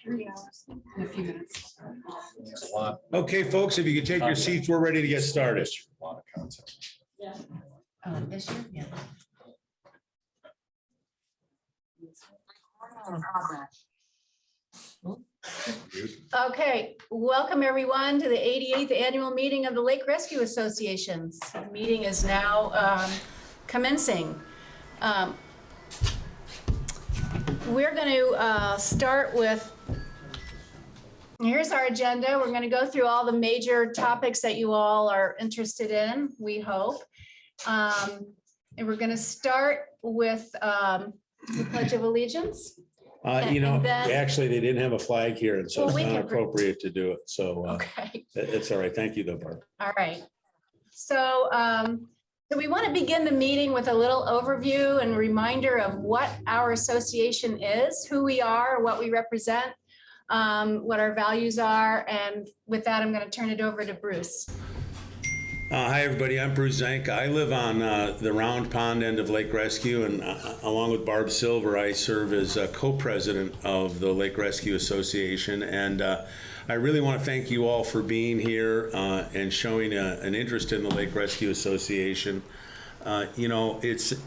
3 hours in a few minutes. Okay, folks, if you could take your seats, we're ready to get started. This year, yeah. Okay, welcome everyone to the 88th annual meeting of the Lake Rescue Associations. The meeting is now commencing. We're going to start with, here's our agenda. We're going to go through all the major topics that you all are interested in, we hope. And we're going to start with the Pledge of Allegiance. Actually, they didn't have a flag here, and so Well, it's we not can- appropriate to do it. So Okay. it's all right. Thank you, though, Barb. All right. So, so we want to begin the meeting with a little overview and reminder of what our association is, who we are, what we represent, what our values are. And with that, I'm going to turn it over to Bruce. Hi, everybody. I'm Bruce Zanka. I live on the Round Pond end of Lake Rescue, and along with Barb Silver, I serve as co-president of the Lake Rescue Association. And I really want to thank you all for being here and showing an interest in the Lake Rescue Association. It's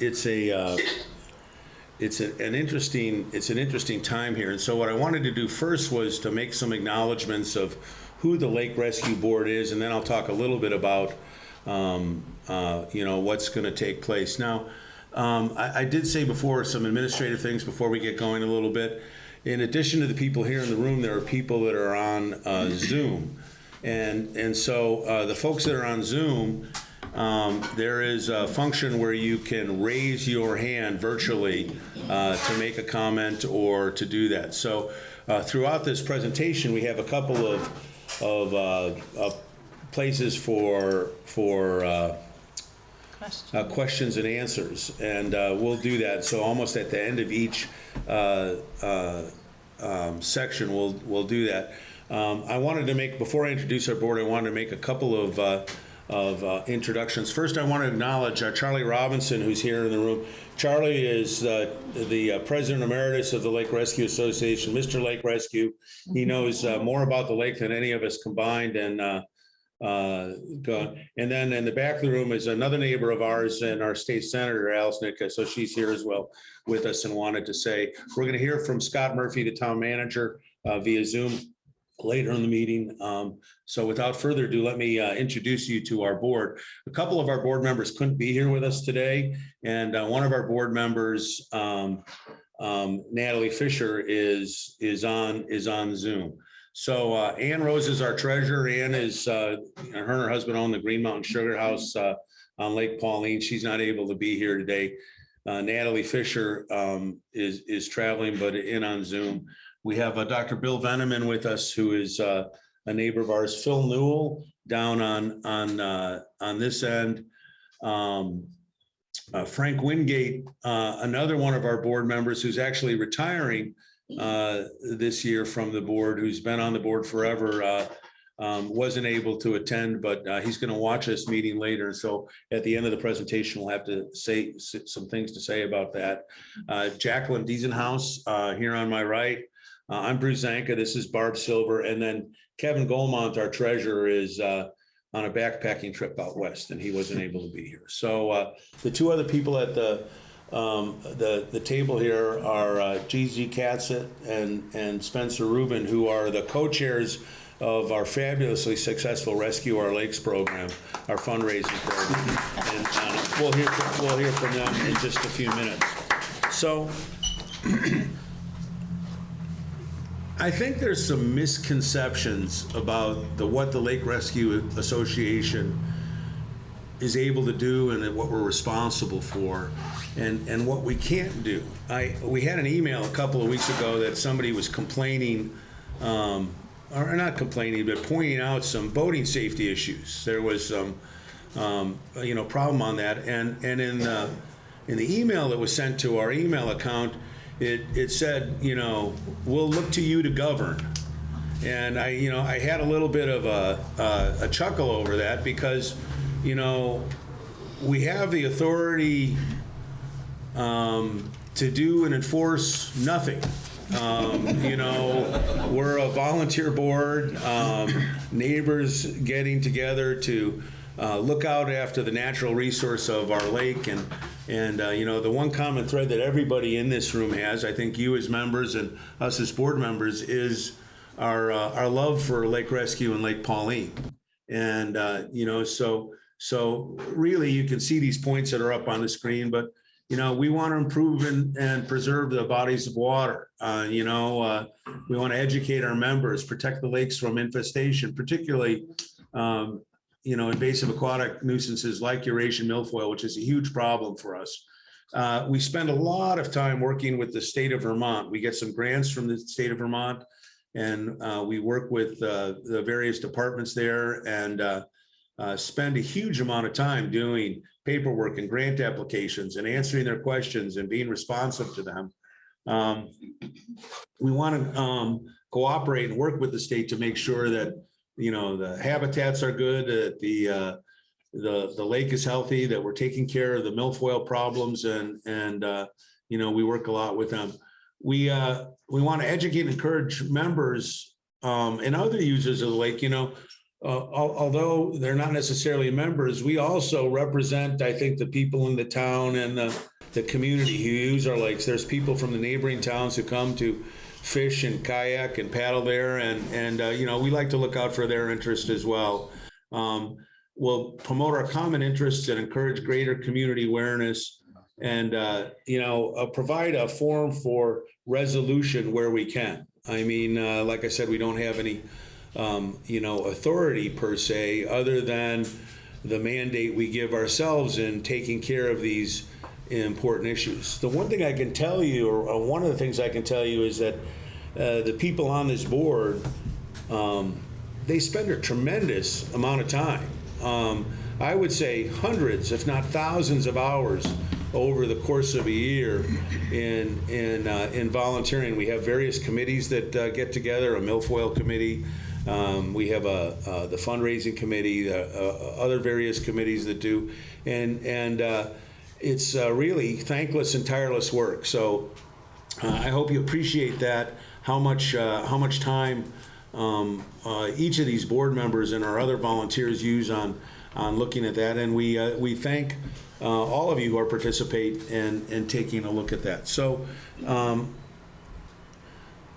an interesting time here. And so what I wanted to do first was to make some acknowledgments of who the Lake Rescue Board is, and then I'll talk a little bit about what's going to take place. Now, I did say before some administrative things before we get going a little bit. In addition to the people here in the room, there are people that are on Zoom. And so the folks that are on Zoom, there is a function where you can raise your hand virtually to make a comment or to do that. So throughout this presentation, we have a couple of places for questions and answers, and we'll do that. So almost at the end of each section, we'll do that. I wanted to make, before I introduce our board, I wanted to make a couple of introductions. First, I want to acknowledge Charlie Robinson, who's here in the room. Charlie is the president emeritus of the Lake Rescue Association, Mr. Lake Rescue. He knows more about the lake than any of us combined. And then in the back of the room is another neighbor of ours and our state senator, Alice Nicka. So she's here as well with us and wanted to say, we're going to hear from Scott Murphy, the town manager, via Zoom later in the meeting. So without further ado, let me introduce you to our board. A couple of our board members couldn't be here with us today. And one of our board members, Natalie Fisher, is on Zoom. So Ann Rose is our treasurer. Ann is, her and her husband own the Green Mountain Sugar House on Lake Pauline. She's not able to be here today. Natalie Fisher is traveling, but in on Zoom. We have Dr. Bill Veneman with us, who is a neighbor of ours. Phil Newell down on this end. Frank Wingate, another one of our board members who's actually retiring this year from the board, who's been on the board forever, wasn't able to attend, but he's going to watch this meeting later. So at the end of the presentation, we'll have to say some things to say about that. Jacqueline Diesenhaus here on my right. I'm Bruce Zanka. This is Barb Silver. And then Kevin Goldmont, our treasurer, is on a backpacking trip out west, and he wasn't able to be here. So the two other people at the table here are Gigi Katzit and Spencer Rubin, who are the co-chairs of our fabulously successful Rescue Our Lakes program, our fundraising program. And we'll hear from them in just a few minutes. So I think there's some misconceptions about what the Lake Rescue Association is able to do and what we're responsible for and what we can't do. We had an email a couple of weeks ago that somebody was complaining, or not complaining, but pointing out some boating safety issues. There was some problem on that, and in the email that was sent to our email account, it said, we'll look to you to govern. And I had a little bit of a chuckle over that, because we have the authority to do and enforce nothing. You know, we're a volunteer board, neighbors getting together to look out after the natural resource of our lake. And you know, the one common thread that everybody in this room has, I think you as members and us as board members, is our love for Lake Rescue and Lake Pauline. And, you know, so really you can see these points that are up on the screen, but, you know, we want to improve and preserve the bodies of water. You know, we want to educate our members, protect the lakes from infestation, particularly, you know, invasive aquatic nuisances like Eurasian milfoil, which is a huge problem for us. We spend a lot of time working with the state of Vermont. We get some grants from the state of Vermont, and we work with the various departments there and spend a huge amount of time doing paperwork and grant applications and answering their questions and being responsive to them. We want to cooperate and work with the state to make sure that, you know, the habitats are good, that the lake is healthy, that we're taking care of the milfoil problems, and you know, we work a lot with them. We want to educate and encourage members and other users of the lake. You know, although they're not necessarily members, we also represent, I think, the people in the town and the community who use our lakes. There's people from the neighboring towns who come to fish and kayak and paddle there, and you know, we like to look out for their interest as well. We'll promote our common interests and encourage greater community awareness, and you know, provide a forum for resolution where we can. I mean, like I said, we don't have any you know, authority per se, other than the mandate we give ourselves in taking care of these important issues. The one thing I can tell you, or one of the things I can tell you, is that the people on this board, they spend a tremendous amount of time. I would say hundreds, if not thousands of hours over the course of a year in volunteering. We have various committees that get together, a milfoil committee. We have the fundraising committee, other various committees that do, and it's really thankless and tireless work. So I hope you appreciate that, how much time each of these board members and our other volunteers use on looking at that, and we thank all of you who are participate in taking a look at that. So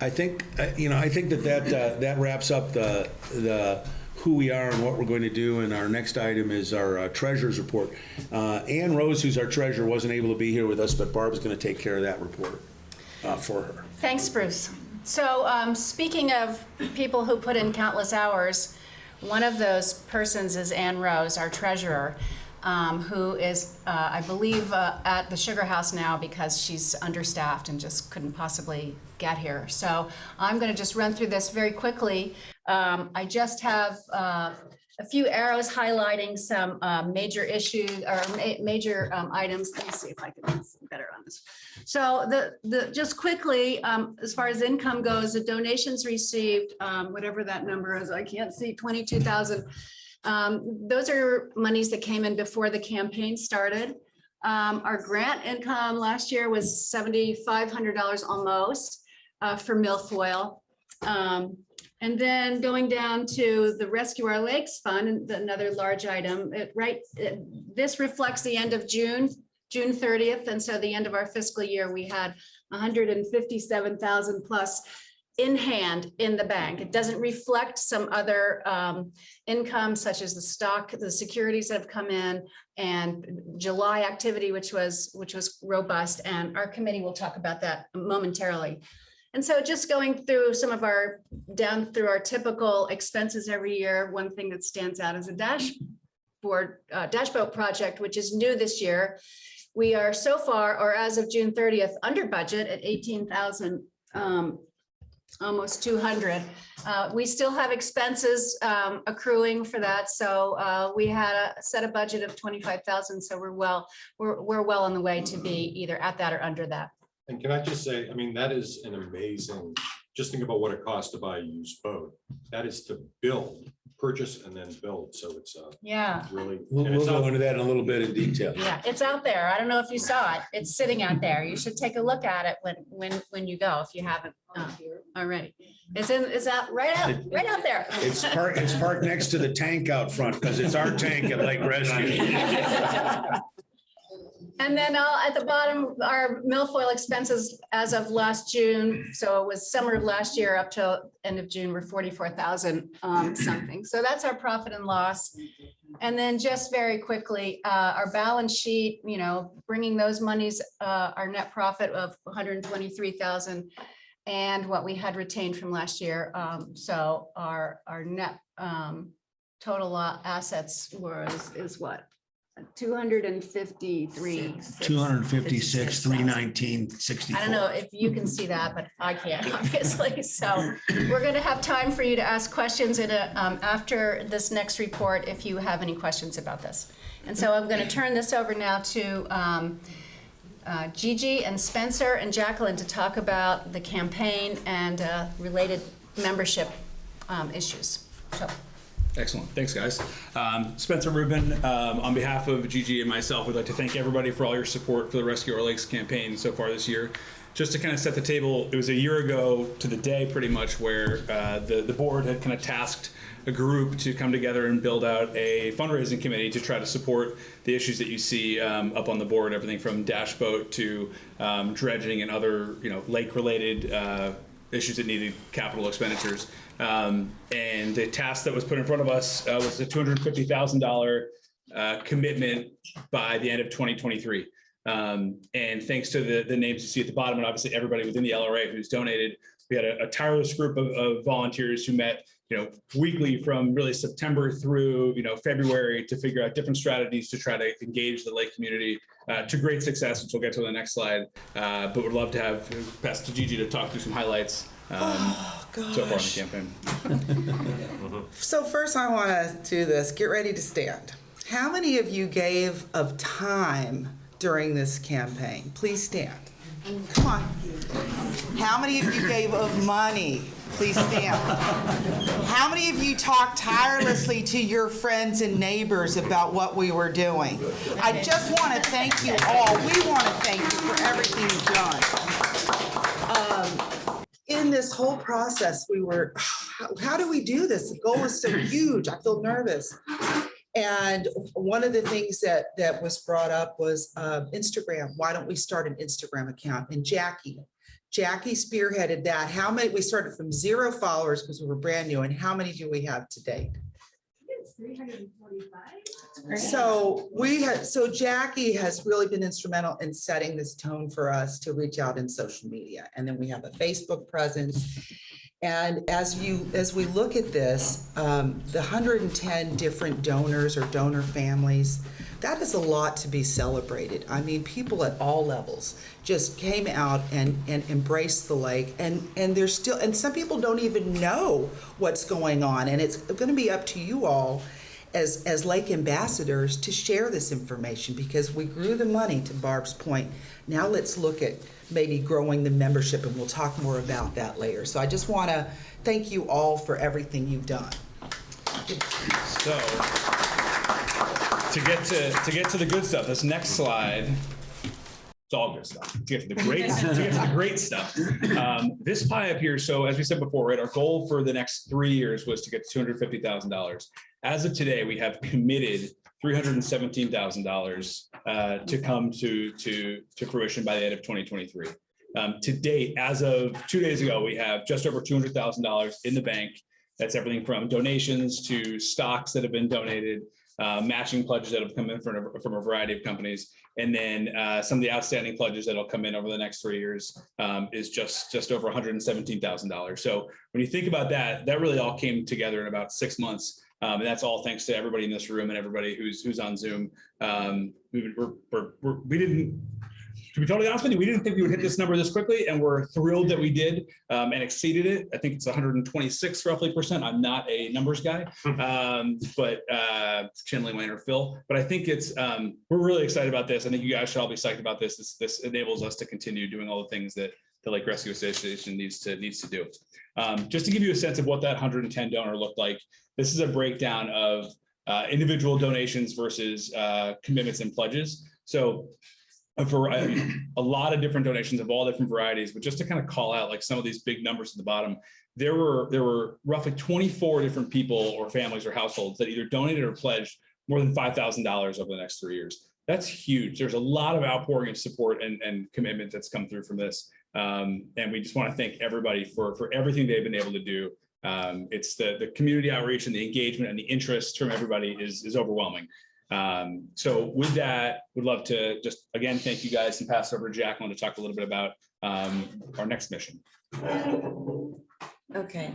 I think you know, I think that wraps up the who we are and what we're going to do. And our next item is our treasurer's report. Ann Rose, who's our treasurer, wasn't able to be here with us, but Barb's going to take care of that report for her. Thanks, Bruce. So speaking of people who put in countless hours, one of those persons is Ann Rose, our treasurer, who is, I believe, at the Sugar House now because she's understaffed and just couldn't possibly get here. So I'm going to just run through this very quickly. I just have a few arrows highlighting some major issues or major items. Let me see if I can see better on this. So just quickly, as far as income goes, the donations received, whatever that number is, I can't see, 22,000. Those are monies that came in before the campaign started. Our grant income last year was $7,500 almost for milfoil. And then going down to the Rescue Our Lakes Fund, another large item, this reflects the end of June 30th. And so the end of our fiscal year, we had 157,000 plus in hand in the bank. It doesn't reflect some other income such as the stock, the securities that have come in, and July activity, which was robust. And our committee will talk about that momentarily. And so just going through some of down through our typical expenses every year, one thing that stands out is a dashboat project, which is new this year. We are so far, or as of June 30th, under budget at 18,000, almost 200. We still have expenses accruing for that. So we had set a budget of 25,000. So we're well on the way to be either at that or under that. And can I just say, I mean, that is an amazing just think about what it costs to buy a used boat. That is to build, purchase, and then build. So it's Yeah, really. We'll and it's go not- into that in a little bit in detail. yeah, it's out there. I don't know if you saw it. It's sitting out there. You should take a look at it when you go, if you haven't already. It's right out there. It's parked next to the tank out front because it's our tank at Lake Rescue. And then at the bottom, our milfoil expenses as of last June, so it was summer of last year up till end of June, were 44,000 something. So that's our profit and loss. And then just very quickly, our balance sheet, you know, bringing those monies, our net profit of 123,000 and what we had retained from last year. So our net total assets is what? 253. 256, 319, 64. I don't know if you can see that, but I can't, obviously. So we're going to have time for you to ask questions after this next report, if you have any questions about this. And so I'm going to turn this over now to Gigi and Spencer and Jacqueline to talk about the campaign and related membership issues. So. Excellent. Thanks, guys. Spencer Rubin, on behalf of Gigi and myself, we'd like to thank everybody for all your support for the Rescue Our Lakes campaign so far this year. Just to kind of set the table, it was a year ago to the day pretty much where the board had kind of tasked a group to come together and build out a fundraising committee to try to support the issues that you see up on the board, everything from dash boat to dredging and other, you know, lake-related issues that needed capital expenditures. And the task that was put in front of us was a $250,000 commitment by the end of 2023. And thanks to the names you see at the bottom, and obviously everybody within the LRA who's donated, we had a tireless group of volunteers who met, you know, weekly from really September through, you know, February to figure out different strategies to try to engage the lake community to great success, which we'll get to on the next slide. But would love to have pass to Gigi to talk through some highlights so far in the campaign. So first I want to do this. Get ready to stand. How many of you gave of time during this campaign? Please stand. Come on. How many of you gave of money? Please stand. How many of you talked tirelessly to your friends and neighbors about what we were doing? I just want to thank you all. We want to thank you for everything you've done. In this whole process, we were, how do we do this? The goal is so huge. I feel nervous. And one of the things that was brought up was Instagram. Why don't we start an Instagram account? And Jackie spearheaded that. How many? We started from 0 followers because we were brand new. And how many do we have to date? It's 345. So Jackie has really been instrumental in setting this tone for us to reach out in social media. And then we have a Facebook presence. And as we look at this, the 110 different donors or donor families, that is a lot to be celebrated. I mean, people at all levels just came out and embraced the lake, and there's still, and some people don't even know what's going on. And it's going to be up to you all as lake ambassadors to share this information, because we grew the money, to Barb's point. Now let's look at maybe growing the membership, and we'll talk more about that later. So I just want to thank you all for everything you've done. So to get to the good stuff, this next slide, it's all good stuff. To get to the great stuff. This pie up here. So as we said before, right, our goal for the next 3 years was to get $250,000. As of today, we have committed $317,000 to come to fruition by the end of 2023. To date, as of 2 days ago, we have just over $200,000 in the bank. That's everything from donations to stocks that have been donated, matching pledges that have come in from a variety of companies. And then some of the outstanding pledges that'll come in over the next 3 years is just over $117,000. So when you think about that, that really all came together in about 6 months. And that's all thanks to everybody in this room and everybody who's on Zoom. We didn't, to be totally honest with you, we didn't think we would hit this number this quickly, and we're thrilled that we did and exceeded it. I think it's 126 roughly %. I'm not a numbers guy, but channeling my inner Phil. But I think it's we're really excited about this. I think you guys should all be psyched about this. This enables us to continue doing all the things that the Lake Rescue Association needs to do. Just to give you a sense of what that 110 donor looked like, this is a breakdown of individual donations versus commitments and pledges. So for a lot of different donations of all different varieties, but just to kind of call out like some of these big numbers at the bottom, there were roughly 24 different people or families or households that either donated or pledged more than $5,000 over the next 3 years. That's huge. There's a lot of outpouring of support and commitment that's come through from this. And we just want to thank everybody for everything they've been able to do. It's the community outreach and the engagement and the interest from everybody is overwhelming. So with that, we'd love to just, again, thank you guys and pass it over to Jacqueline to talk a little bit about our next mission. Okay,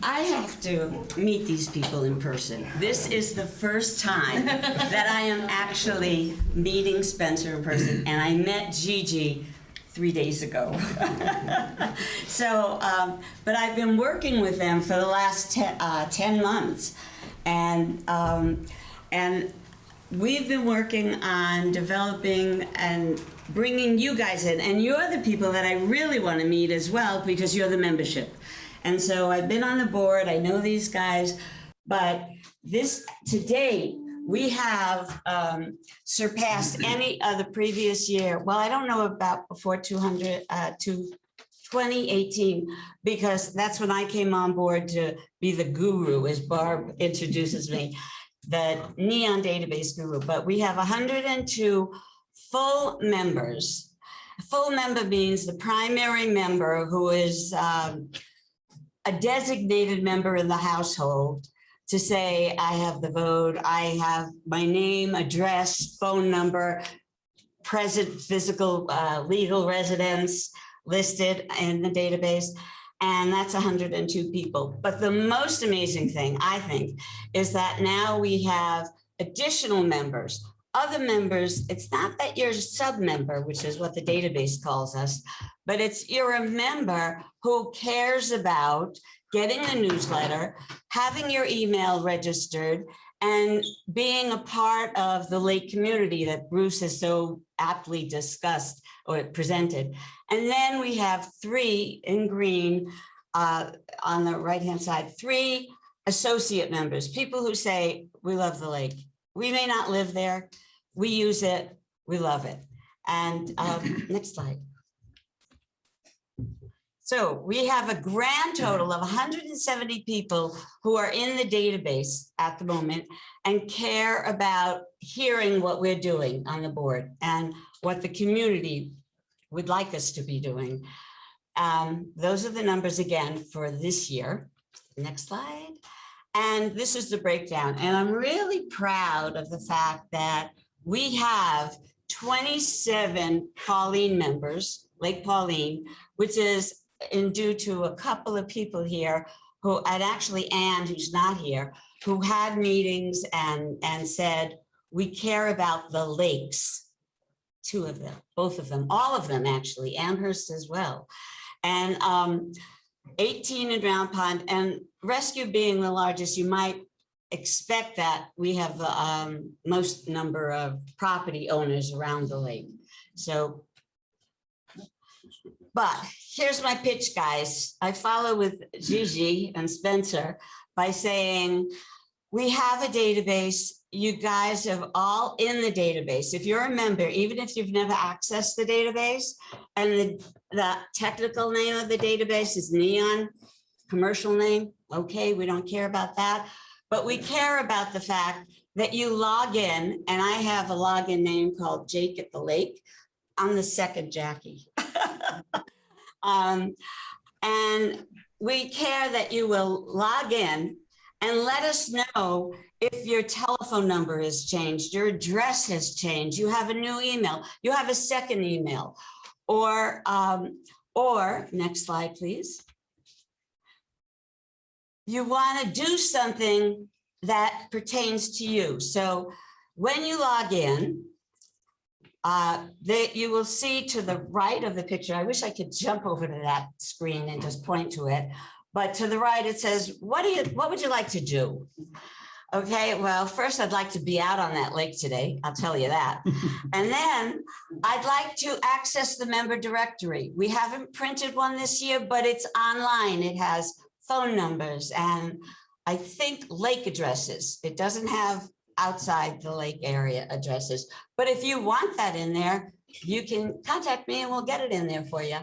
I have to meet these people in person. This is the first time that I am actually meeting Spencer in person, and I met Gigi 3 days ago. So, but I've been working with them for the last 10 months, and we've been working on developing and bringing you guys in, and you're the people that I really want to meet as well because you're the membership. And so I've been on the board, I know these guys, but this, to date, we have surpassed any other previous year. Well, I don't know about before 2018, because that's when I came on board to be the guru, as Barb introduces me, the Neon database guru. But we have 102 full members. A full member means the primary member who is a designated member in the household to say, I have the vote, I have my name, address, phone number, present physical legal residence listed in the database. And that's 102 people. But the most amazing thing, I think, is that now we have additional members. Other members, it's not that you're a sub-member, which is what the database calls us, but it's you're a member who cares about getting the newsletter, having your email registered, and being a part of the lake community that Bruce has so aptly discussed or presented. And then we have 3 in green on the right-hand side, 3 associate members, people who say, we love the lake. We may not live there, we use it, we love it. And next slide. So we have a grand total of 170 people who are in the database at the moment and care about hearing what we're doing on the board and what the community would like us to be doing. Those are the numbers again for this year. Next slide. And this is the breakdown. And I'm really proud of the fact that we have 27 Pauline members, Lake Pauline, which is due to a couple of people here who, and actually Anne, who's not here, who had meetings and said, we care about the lakes. 2 of them, both of them, all of them actually, Amherst as well. And 18 in Round Pond, and Rescue being the largest, you might expect that we have the most number of property owners around the lake. So, but here's my pitch, guys. I follow with Gigi and Spencer by saying, we have a database. You guys are all in the database. If you're a member, even if you've never accessed the database, and the technical name of the database is Neon, commercial name, okay, we don't care about that. But we care about the fact that you log in, and I have a login name called Jake at the Lake. I'm the second Jackie. And we care that you will log in and let us know if your telephone number has changed, your address has changed, you have a new email, you have a second email, or next slide, please. You want to do something that pertains to you. So when you log in, you will see to the right of the picture, I wish I could jump over to that screen and just point to it, but to the right, it says, what would you like to do? Okay, well, first I'd like to be out on that lake today, I'll tell you that. And then I'd like to access the member directory. We haven't printed one this year, but it's online. It has phone numbers and I think lake addresses. It doesn't have outside the lake area addresses. But if you want that in there, you can contact me and we'll get it in there for you.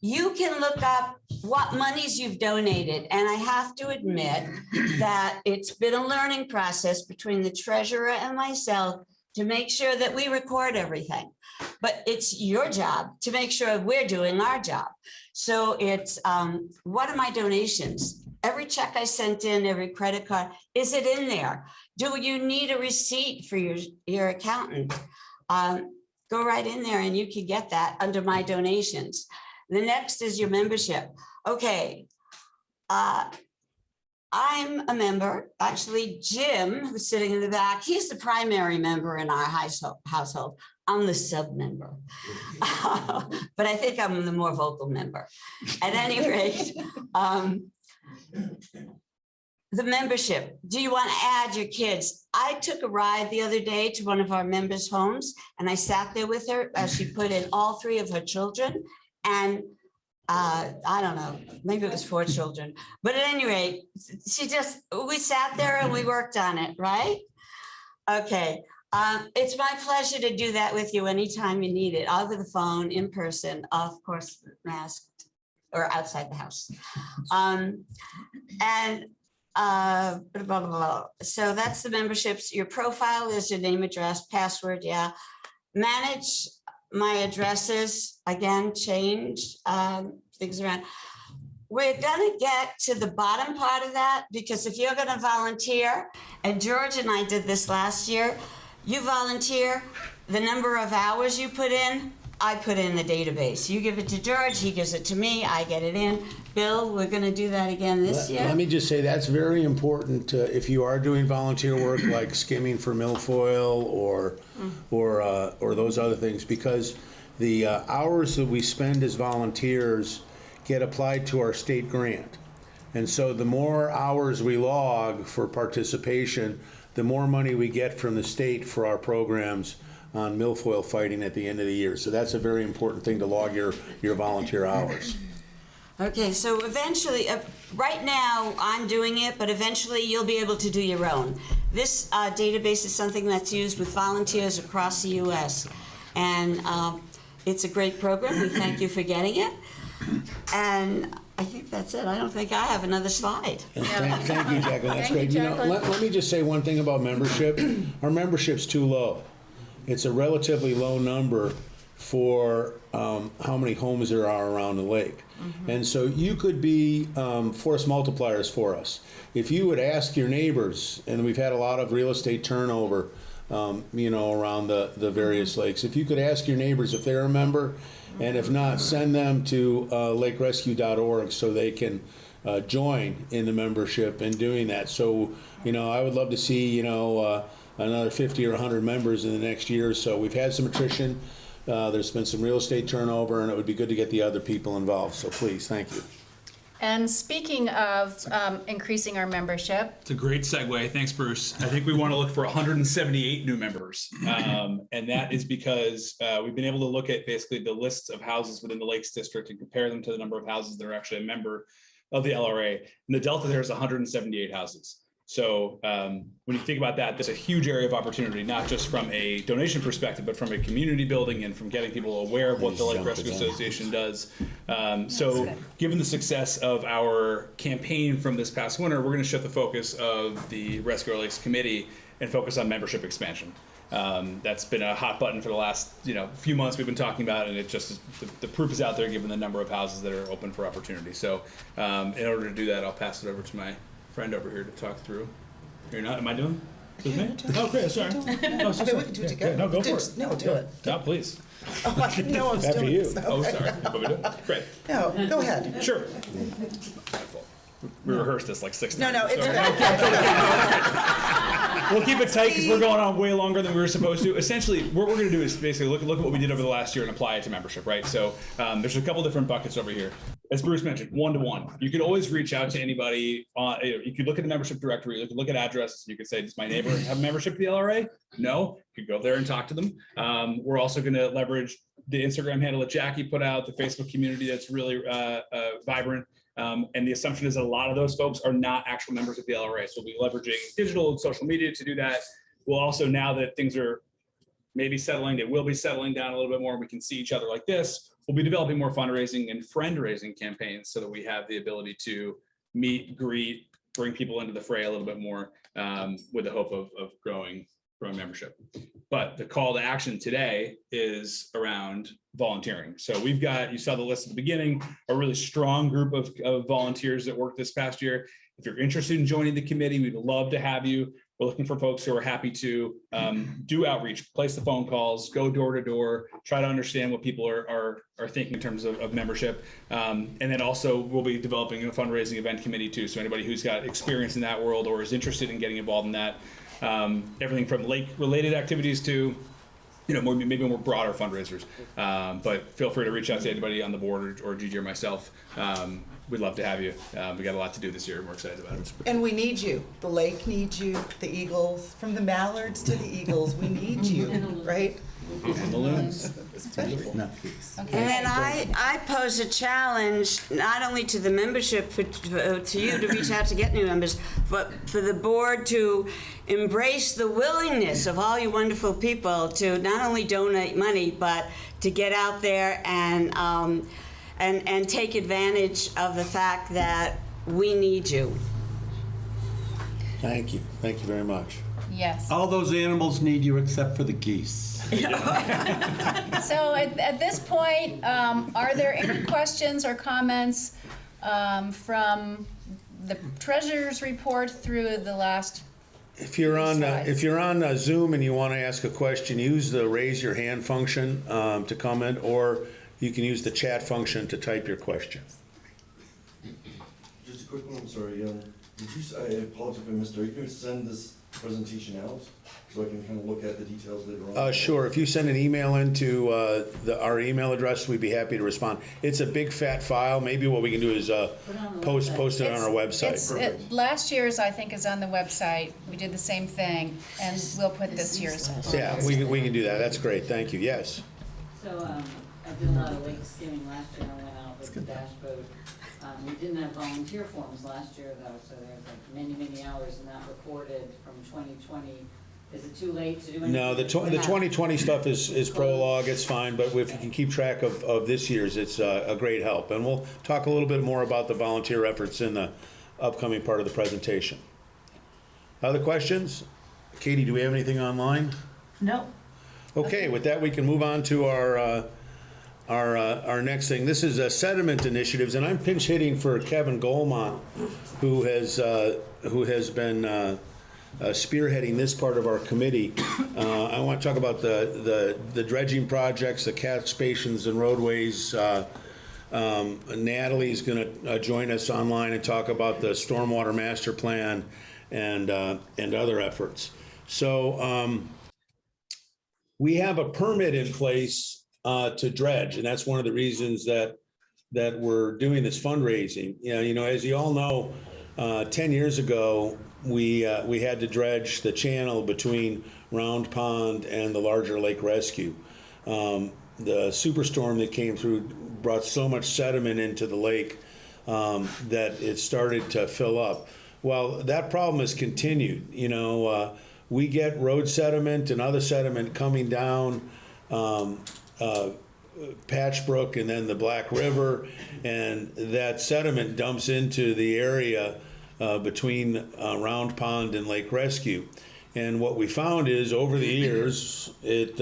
You can look up what monies you've donated. And I have to admit that it's been a learning process between the treasurer and myself to make sure that we record everything. But it's your job to make sure we're doing our job. So it's, what are my donations? Every check I sent in, every credit card, is it in there? Do you need a receipt for your accountant? Go right in there and you can get that under my donations. The next is your membership. Okay. I'm a member. Actually, Jim, who's sitting in the back, he's the primary member in our household. I'm the sub member. But I think I'm the more vocal member. At any rate, the membership. Do you want to add your kids? I took a ride the other day to one of our members' homes and I sat there with her as she put in all 3 of her children. And I don't know, maybe it was 4 children, but at any rate, we sat there and we worked on it, right? Okay, it's my pleasure to do that with you anytime you need it, over the phone, in person, of course, masked or outside the house. Blah, blah, blah. So that's the memberships. Your profile is your name, address, password, yeah. Manage my addresses, again, change things around. We're gonna get to the bottom part of that because if you're gonna volunteer, and George and I did this last year, you volunteer, the number of hours you put in, I put in the database. You give it to George, he gives it to me, I get it in. Bill, we're gonna do that again this year. Let me just say that's very important if you are doing volunteer work like skimming for milfoil or those other things, because the hours that we spend as volunteers get applied to our state grant. And so the more hours we log for participation, the more money we get from the state for our programs on milfoil fighting at the end of the year. So that's a very important thing to log your volunteer hours. Okay, so eventually, right now I'm doing it, but eventually you'll be able to do your own. This database is something that's used with volunteers across the U.S. And it's a great program. We thank you for getting it. And I think that's it. I don't think I have another slide. Thank you, Jacqueline. That's Thank you, great. Jacqueline. Let me just say one thing about membership. Our membership's too low. It's a relatively low number for how many homes there are around the lake. And so you could be force multipliers for us. If you would ask your neighbors, and we've had a lot of real estate turnover, around the various lakes. If you could ask your neighbors if they're a member, and if not, send them to lakerescue.org so they can join in the membership in doing that. So, I would love to see, another 50 or 100 members in the next year or so. We've had some attrition. There's been some real estate turnover, and it would be good to get the other people involved. So please, thank you. And speaking of increasing our membership, It's a great segue. Thanks, Bruce. I think we want to look for 178 new members. And that is because we've been able to look at basically the lists of houses within the Lakes District and compare them to the number of houses that are actually a member of the LRA. And the delta there is 178 houses. So when you think about that, there's a huge area of opportunity, not just from a donation perspective, but from a community building and from getting people aware of what the Lake Rescue Association does. So given the success of our campaign from this past winter, we're going to shift the focus of the Rescue Our Lakes Committee and focus on membership expansion. That's been a hot button for the last few months we've been talking about, and it just the proof is out there given the number of houses that are open for opportunity. So in order to do that, I'll pass it over to my friend over here to talk through. You're not? Am I doing? With me? Oh, great. Sorry. Oh, so Okay, we can do it together. No, go for it. No, do it. No, please. Oh, I didn't know I was After doing you. this. Oh, Okay. sorry. You want me to do it? Great. No, go ahead. Sure. We rehearsed this like 6 times. No, it's so- good. We'll keep it tight because we're going on way longer than we were supposed to. Essentially, what we're going to do is basically look at what we did over the last year and apply it to membership, right? So there's a couple different buckets over here. as Bruce mentioned, one-to-one. You could always reach out to anybody. You could look at the membership directory, you could look at addresses. You could say, does my neighbor have a membership to the LRA? No, you could go there and talk to them. We're also going to leverage the Instagram handle that Jackie put out, the Facebook community that's really vibrant. And the assumption is that a lot of those folks are not actual members of the LRA. So we'll be leveraging digital and social media to do that. We'll also, now that things are maybe settling, they will be settling down a little bit more, and we can see each other like this, we'll be developing more fundraising and friend-raising campaigns so that we have the ability to meet, greet, bring people into the fray a little bit more, with the hope of growing membership. But the call to action today is around volunteering. So we've got, you saw the list at the beginning, a really strong group of volunteers that worked this past year. If you're interested in joining the committee, we'd love to have you. We're looking for folks who are happy to do outreach, place the phone calls, go door to door, try to understand what people are thinking in terms of membership. And then also we'll be developing a fundraising event committee too. So anybody who's got experience in that world or is interested in getting involved in that, everything from lake related activities to, you know, maybe more broader fundraisers. But feel free to reach out to anybody on the board or Gigi or myself. We'd love to have you. We got a lot to do this year and we're excited about it. And we need you. The lake needs you, the eagles, from the mallards to the eagles, we need you, right? And the loons. And then I pose a challenge, not only to the membership, to you to reach out to get new members, but for the board to embrace the willingness of all you wonderful people to not only donate money, but to get out there and take advantage of the fact that we need you. Thank you. Thank you very much. Yes. All those animals need you except for the geese. So at this point, are there any questions or comments from the treasurer's report through the last? If you're on Zoom and you want to ask a question, use the raise your hand function to comment, or you can use the chat function to type your question. Just a quick one, I'm sorry. I apologize if I missed it. Are you going to send this presentation out so I can kind of look at the details later on? Sure. If you send an email into our email address, we'd be happy to respond. It's a big fat file. Maybe what we can do is post it on our website. Last year's, I think, is on the website. We did the same thing, and we'll put this year's. Yeah, we can do that. That's great. Thank you. Yes. So I did a lot of lake skimming last year. I went out with the dash boat. We didn't have volunteer forms last year though, so there's like many hours not recorded from 2020. Is it too late to do anything? No, the 2020 stuff is prologue. It's fine, but if you can keep track of this year's, it's a great help. And we'll talk a little bit more about the volunteer efforts in the upcoming part of the presentation. Other questions? Katie, do we have anything online? No. Okay, with that, we can move on to our next thing. This is sediment initiatives, and I'm pinch hitting for Kevin Goldmont, who has been spearheading this part of our committee. I want to talk about the dredging projects, the catch basins and roadways. Natalie's going to join us online and talk about the Stormwater Master Plan and other efforts. So we have a permit in place to dredge, and that's one of the reasons that we're doing this fundraising. You know, as you all know, 10 years ago, we had to dredge the channel between Round Pond and the larger Lake Rescue. The superstorm that came through brought so much sediment into the lake that it started to fill up. Well, that problem has continued. You know, we get road sediment and other sediment coming down Patchbrook and then the Black River, and that sediment dumps into the area between Round Pond and Lake Rescue. And what we found is over the years, it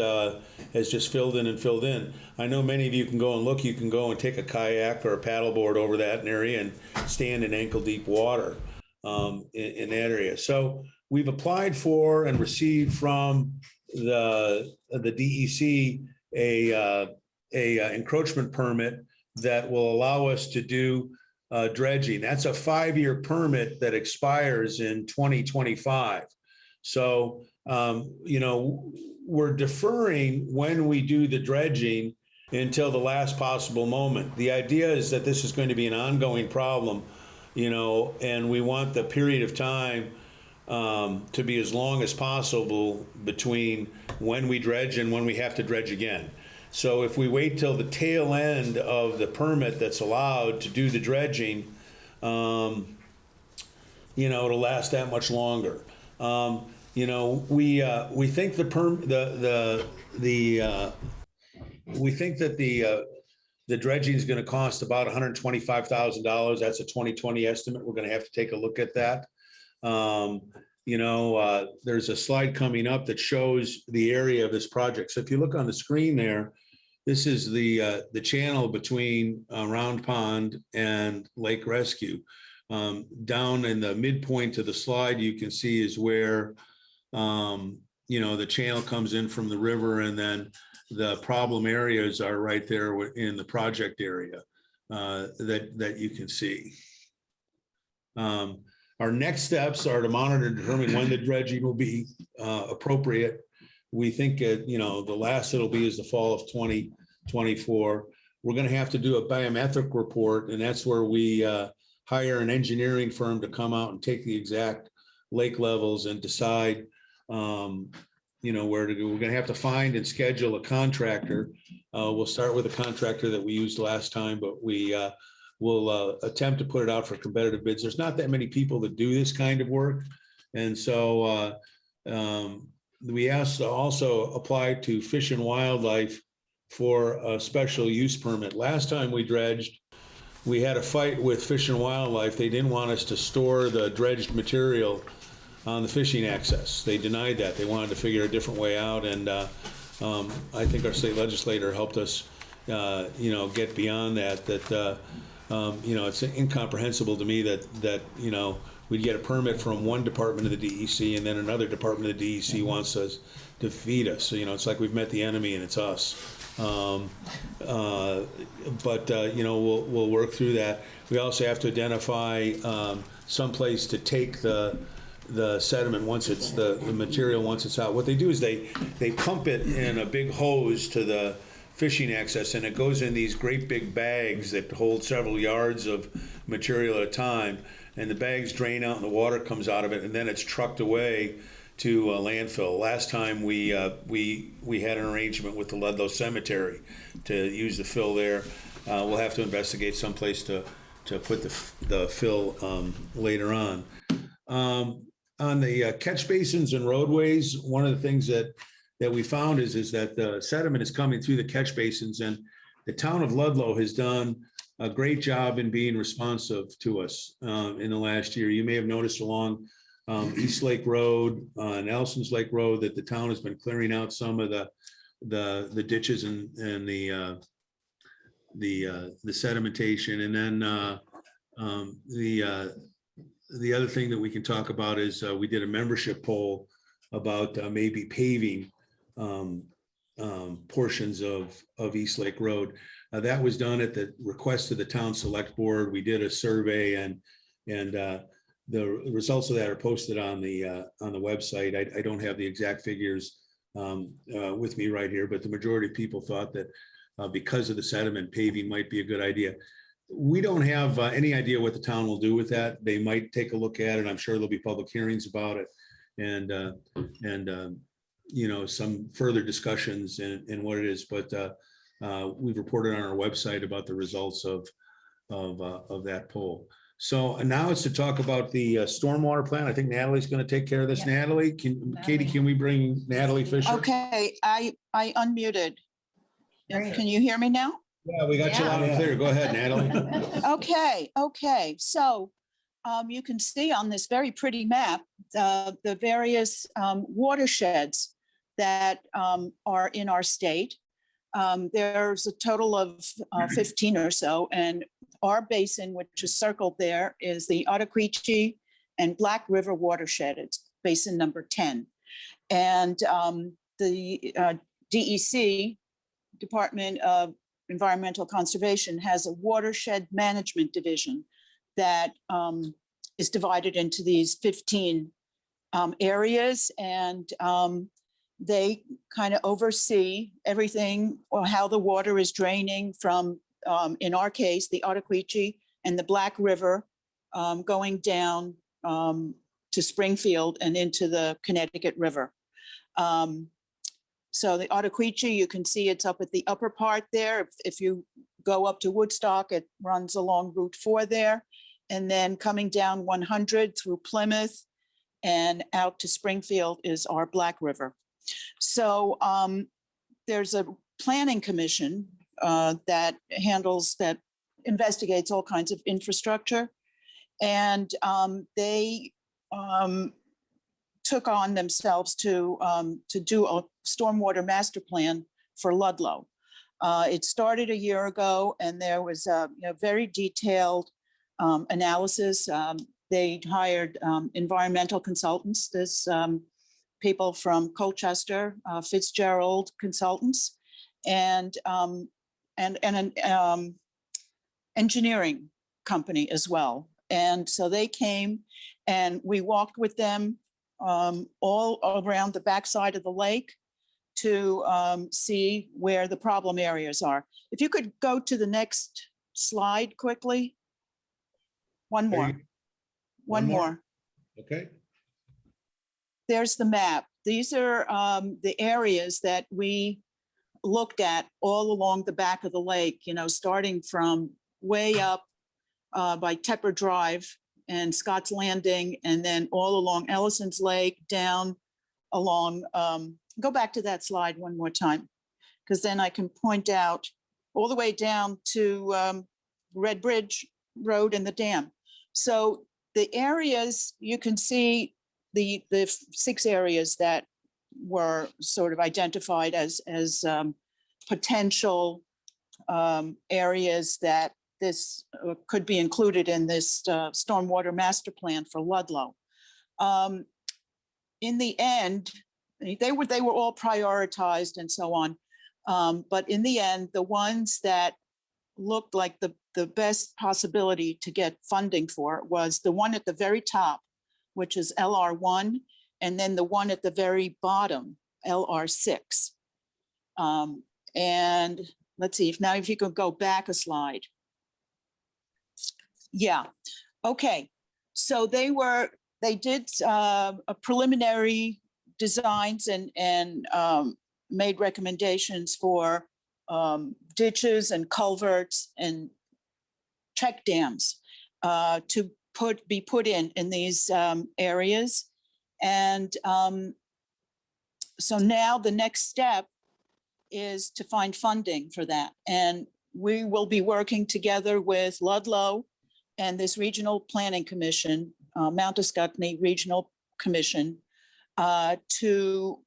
has just filled in and filled in. I know many of you can go and look, you can go and take a kayak or a paddleboard over that area and stand in ankle deep water in that area. So we've applied for and received from the DEC a encroachment permit that will allow us to do dredging. That's a 5-year permit that expires in 2025. So, you know, we're deferring when we do the dredging until the last possible moment. The idea is that this is going to be an ongoing problem, and we want the period of time to be as long as possible between when we dredge and when we have to dredge again. So if we wait till the tail end of the permit that's allowed to do the dredging, it'll last that much longer. We think we think that the dredging is going to cost about $125,000. That's a 2020 estimate. We're going to have to take a look at that. There's a slide coming up that shows the area of this project. So if you look on the screen there, this is the channel between Round Pond and Lake Rescue. Down in the midpoint of the slide, you can see is where, the channel comes in from the river, and then the problem areas are right there in the project area that you can see. Our next steps are to monitor and determine when the dredging will be appropriate. We think, the last it'll be is the fall of 2024. We're going to have to do a biometric report, and that's where we hire an engineering firm to come out and take the exact lake levels and decide, where to go. We're going to have to find and schedule a contractor. We'll start with a contractor that we used last time, but we'll attempt to put it out for competitive bids. There's not that many people that do this kind of work. And so we asked to also apply to Fish and Wildlife for a special use permit. Last time we dredged, we had a fight with Fish and Wildlife. They didn't want us to store the dredged material on the fishing access. They denied that. They wanted to figure a different way out. And I think our state legislator helped us, get beyond that, it's incomprehensible to me that we'd get a permit from one department of the DEC and then another department of the DEC wants us to feed us. So, it's like we've met the enemy and it's us. We'll work through that. We also have to identify some place to take the sediment once it's the material once it's out. What they do is they pump it in a big hose to the fishing access, and it goes in these great big bags that hold several yards of material at a time, and the bags drain out and the water comes out of it, and then it's trucked away to a landfill. Last time we had an arrangement with the Ludlow Cemetery to use the fill there. We'll have to investigate someplace to put the fill later on. On the catch basins and roadways, one of the things that we found is that the sediment is coming through the catch basins, and the town of Ludlow has done a great job in being responsive to us in the last year. You may have noticed along East Lake Road, Nelson's Lake Road, that the town has been clearing out some of the ditches and the sedimentation. And then the other thing that we can talk about is we did a membership poll about maybe paving portions of East Lake Road. That was done at the request of the town select board. We did a survey, and the results of that are posted on the website. I don't have the exact figures with me right here, but the majority of people thought that because of the sediment, paving might be a good idea. We don't have any idea what the town will do with that. They might take a look at it. I'm sure there'll be public hearings about it, and some further discussions in what it is. But we've reported on our website about the results of that poll. So now it's to talk about the stormwater plan. I think Natalie's going to take care of this. Yeah. Natalie, Katie, can we bring Natalie Fisher? Okay, I unmuted. Great. Can you hear me now? Yeah, we got you loud and clear. Go ahead, Natalie. Okay. So you can see on this very pretty map the various watersheds that are in our state. There's a total of 15 or so, and our basin, which is circled there, is the Ottauquechee and Black River watershed. It's basin number 10. And the DEC, Department of Environmental Conservation, has a watershed management division that is divided into these 15 areas. And They kind of oversee everything or how the water is draining from, in our case, the Ottauquechee and the Black River, going down to Springfield and into the Connecticut River. So the Ottauquechee, you can see it's up at the upper part there. If you go up to Woodstock, it runs along Route 4 there. And then coming down 100 through Plymouth and out to Springfield is our Black River. So there's a planning commission that investigates all kinds of infrastructure. And they took on themselves to do a stormwater master plan for Ludlow. It started a year ago, and there was a very detailed analysis. They hired environmental consultants. There's people from Colchester, Fitzgerald Consultants, and an engineering company as well. And so they came and we walked with them all around the backside of the lake to see where the problem areas are. If you could go to the next slide quickly. One more. One more. Okay. There's the map. These are the areas that we looked at all along the back of the lake, starting from way up by Tepper Drive and Scott's Landing, and then all along Ellison's Lake, down along, go back to that slide one more time, because then I can point out all the way down to Red Bridge Road and the dam. So the areas, you can see the 6 areas that were sort of identified as potential areas that this could be included in this stormwater master plan for Ludlow. In the end, they were all prioritized and so on. But in the end, the ones that looked like the best possibility to get funding for was the one at the very top, which is LR1, and then the one at the very bottom, LR6. And let's see, if you could go back a slide. Yeah, okay. So they did a preliminary designs and made recommendations for ditches and culverts and check dams to be put in these areas. And so now the next step is to find funding for that. And we will be working together with Ludlow and this Regional Planning Commission, Mount Escutney Regional Commission, to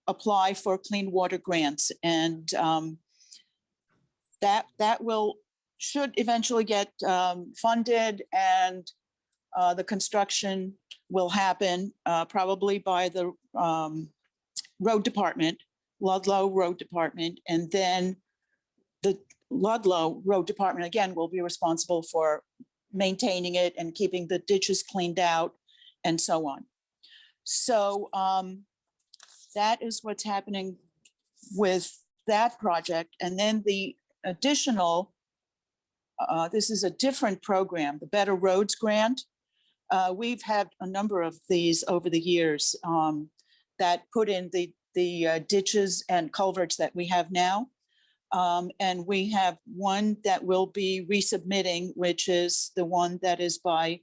apply for clean water grants. And that should eventually get funded, and the construction will happen probably by the road department, Ludlow Road Department, and then the Ludlow Road Department again will be responsible for maintaining it and keeping the ditches cleaned out and so on. So that is what's happening with that project. And then the additional, this is a different program, the Better Roads Grant. We've had a number of these over the years that put in the ditches and culverts that we have now. And we have one that will be resubmitting, which is the one that is by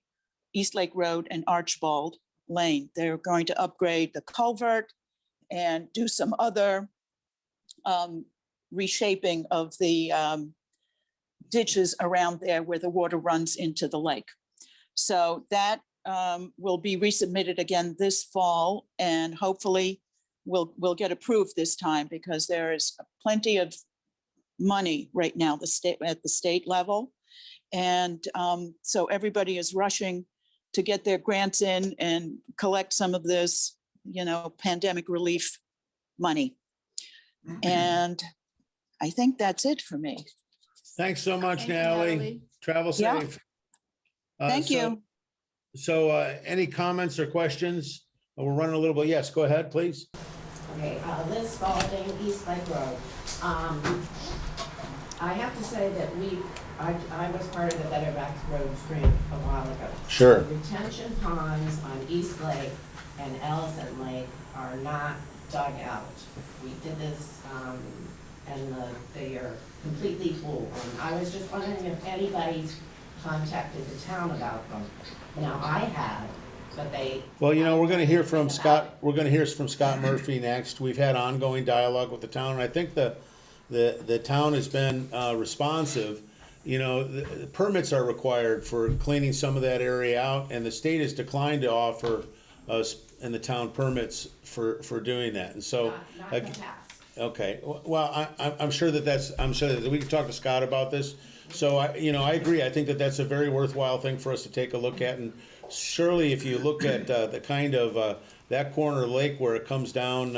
East Lake Road and Archibald Lane. They're going to upgrade the culvert and do some other reshaping of the ditches around there where the water runs into the lake. So that will be resubmitted again this fall, and hopefully we'll get approved this time, because there is plenty of money right now at the state level. And so everybody is rushing to get their grants in and collect some of this, pandemic relief money. And I think that's it for me. Thanks so much, Thank you, Natalie. Natalie. Travel Yeah. safe. Thank you. So any comments or questions We're running a little bit. Yes, go ahead, please. Okay, Liz Spalding, East Lake Road. I have to say that I was part of the Better Backs Roads grant a while ago. Sure. Retention ponds on East Lake and Ellison Lake are not dug out. We did this, and they are completely full. And I was just wondering if anybody's contacted the town about them. Now, I had, but they. Well, you know, we're going to hear from Scott. We're going to hear from Scott Murphy next. We've had ongoing dialogue with the town, and I think the town has been responsive. You know, the permits are required for cleaning some of that area out, and the state has declined to offer us in the town permits for doing that. And so, Not in the past. okay, well, I'm sure that we can talk to Scott about this. So I agree. I think that that's a very worthwhile thing for us to take a look at. And surely, if you look at the kind of that corner of the lake where it comes down,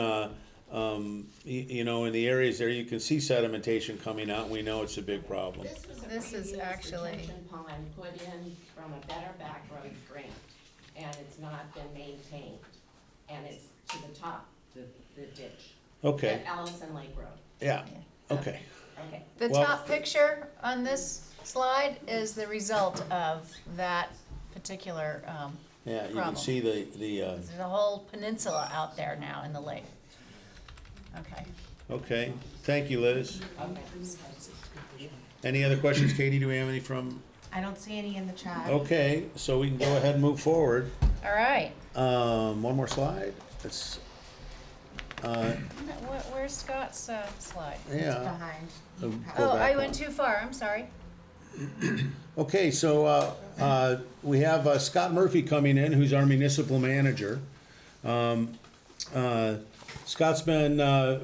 in the areas there, you can see sedimentation coming out, and we know it's a big problem. This is actually retention pond put in from a Better Back Road grant, and it's not been maintained, and it's to the top, the ditch. Okay. At Ellison Lake Road. Yeah. Okay. Okay. The Well- top picture on this slide is the result of that particular Yeah, you can problem. see the There's a whole peninsula out there now in the lake. Okay. okay. Thank you, Liz. Any other questions, Katie? Do we have any from? I don't see any in the chat. Okay, so we can go ahead and move forward. All right. One more slide. It's Where's Scott's slide? yeah. Behind. Go Oh, back I one. went too far. I'm sorry. Okay, so we have Scott Murphy coming in, who's our municipal manager. Scott's been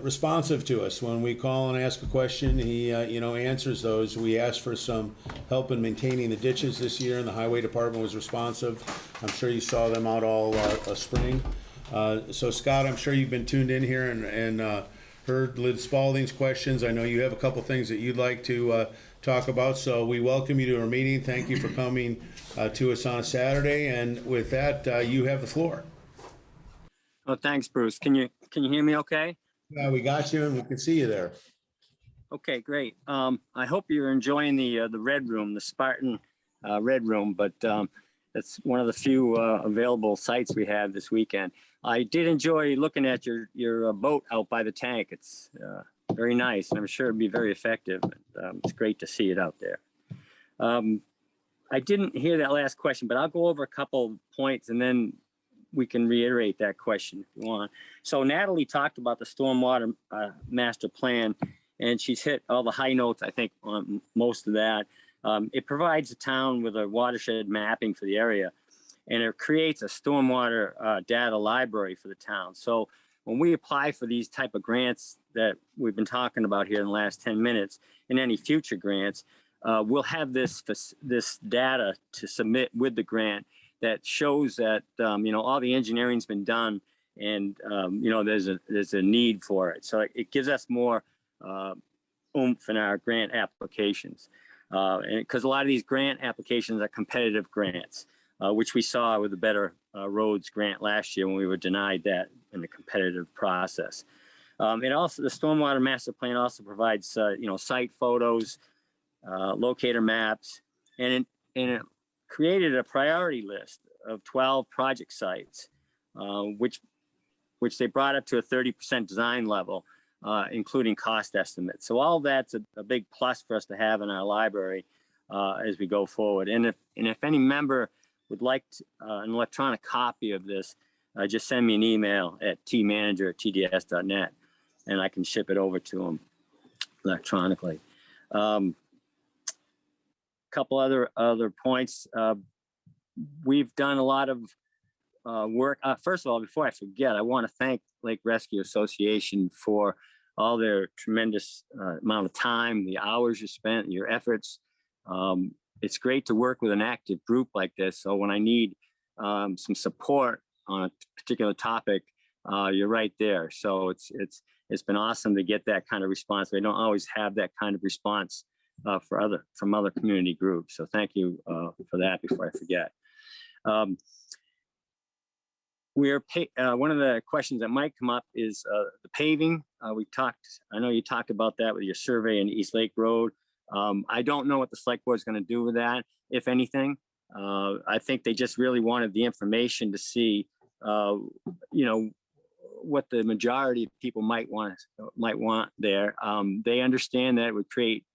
responsive to us when we call and ask a question. He, answers those. We asked for some help in maintaining the ditches this year, and the highway department was responsive. I'm sure you saw them out all spring. So Scott, I'm sure you've been tuned in here and heard Liz Spalding's questions. I know you have a couple things that you'd like to talk about, so we welcome you to our meeting. Thank you for coming to us on a Saturday, and with that, you have the floor. Oh, thanks, Bruce. Can you hear me okay? Yeah, we got you, and we can see you there. Okay, great. I hope you're enjoying the Red Room, the Spartan Red Room, but that's one of the few available sites we have this weekend. I did enjoy looking at your boat out by the tank. It's very nice, and I'm sure it'd be very effective. It's great to see it out there. I didn't hear that last question, but I'll go over a couple points, and then we can reiterate that question if you want. So Natalie talked about the Stormwater Master Plan, and she's hit all the high notes, I think, on most of that. It provides the town with a watershed mapping for the area, and it creates a stormwater data library for the town. So when we apply for these type of grants that we've been talking about here in the last 10 minutes, and any future grants, we'll have this data to submit with the grant that shows that all the engineering's been done, and there's a need for it. So it gives us more oomph in our grant applications, and because a lot of these grant applications are competitive grants, which we saw with the Better Roads grant last year when we were denied that in the competitive process. It also, the Stormwater Master Plan also provides site photos, locator maps, and it created a priority list of 12 project sites, which they brought up to a 30% design level, including cost estimates. So all that's a big plus for us to have in our library as we go forward. And if any member would like an electronic copy of this, just send me an email at tmanager@tds.net, and I can ship it over to them electronically. Couple other points. We've done a lot of work. First of all, before I forget, I want to thank Lake Rescue Association for all their tremendous amount of time, the hours you spent, your efforts. It's great to work with an active group like this. So when I need some support on a particular topic, you're right there. So it's been awesome to get that kind of response. We don't always have that kind of response from other community groups. So thank you for that before I forget. one of the questions that might come up is the paving. I know you talked about that with your survey in East Lake Road. I don't know what the select board is going to do with that, if anything. I think they just really wanted the information to see, what the majority of people might want there. They understand that it would create,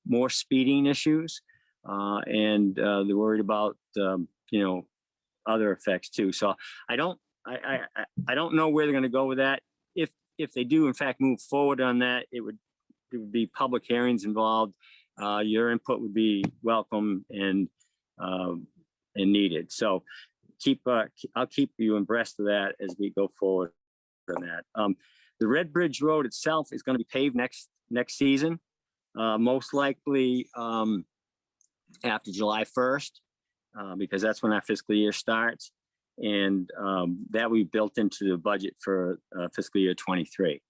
more speeding issues, and they're worried about, other effects too. So I don't know where they're going to go with that. If they do in fact move forward on that, it would be public hearings involved. Your input would be welcome and needed. So I'll keep you abreast of that as we go forward on that. The Red Bridge Road itself is going to be paved next season, most likely after July 1st, because that's when our fiscal year starts, and that we built into the budget for fiscal year 23.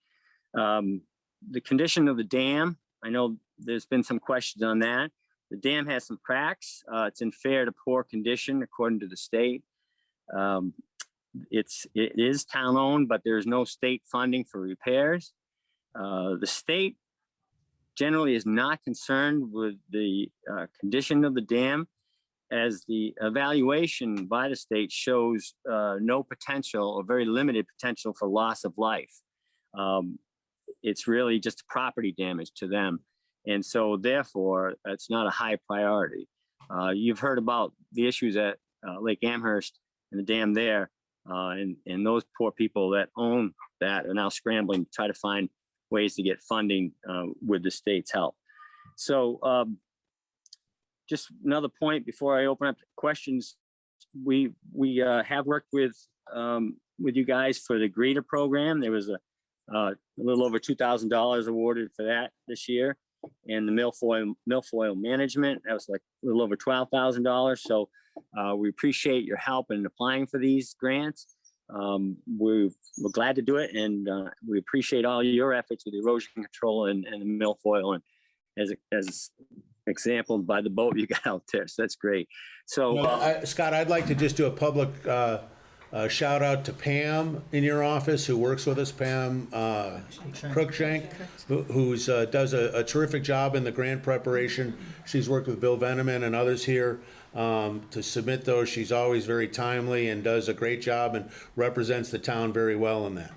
The condition of the dam, I know there's been some questions on that. The dam has some cracks. It's in fair to poor condition according to the state. It is town owned, but there's no state funding for repairs. The state generally is not concerned with the condition of the dam, as the evaluation by the state shows no potential or very limited potential for loss of life. It's really just property damage to them. And so therefore, it's not a high priority. You've heard about the issues at Lake Amherst and the dam there. And those poor people that own that are now scrambling to try to find ways to get funding with the state's help. So just another point before I open up questions, we have worked with you guys for the greeter program. There was a little over $2,000 awarded for that this year, and the milfoil management, that was like a little over $12,000. So we appreciate your help in applying for these grants. We're glad to do it, and we appreciate all your efforts with erosion control and the milfoil, and as exampled by the boat you got out there. So that's great. So Scott, I'd like to just do a public shout out to Pam in your office, who works with us, Pam Cruikshank, who does a terrific job in the grant preparation. She's worked with Bill Veneman and others here to submit those. She's always very timely and does a great job and represents the town very well in that.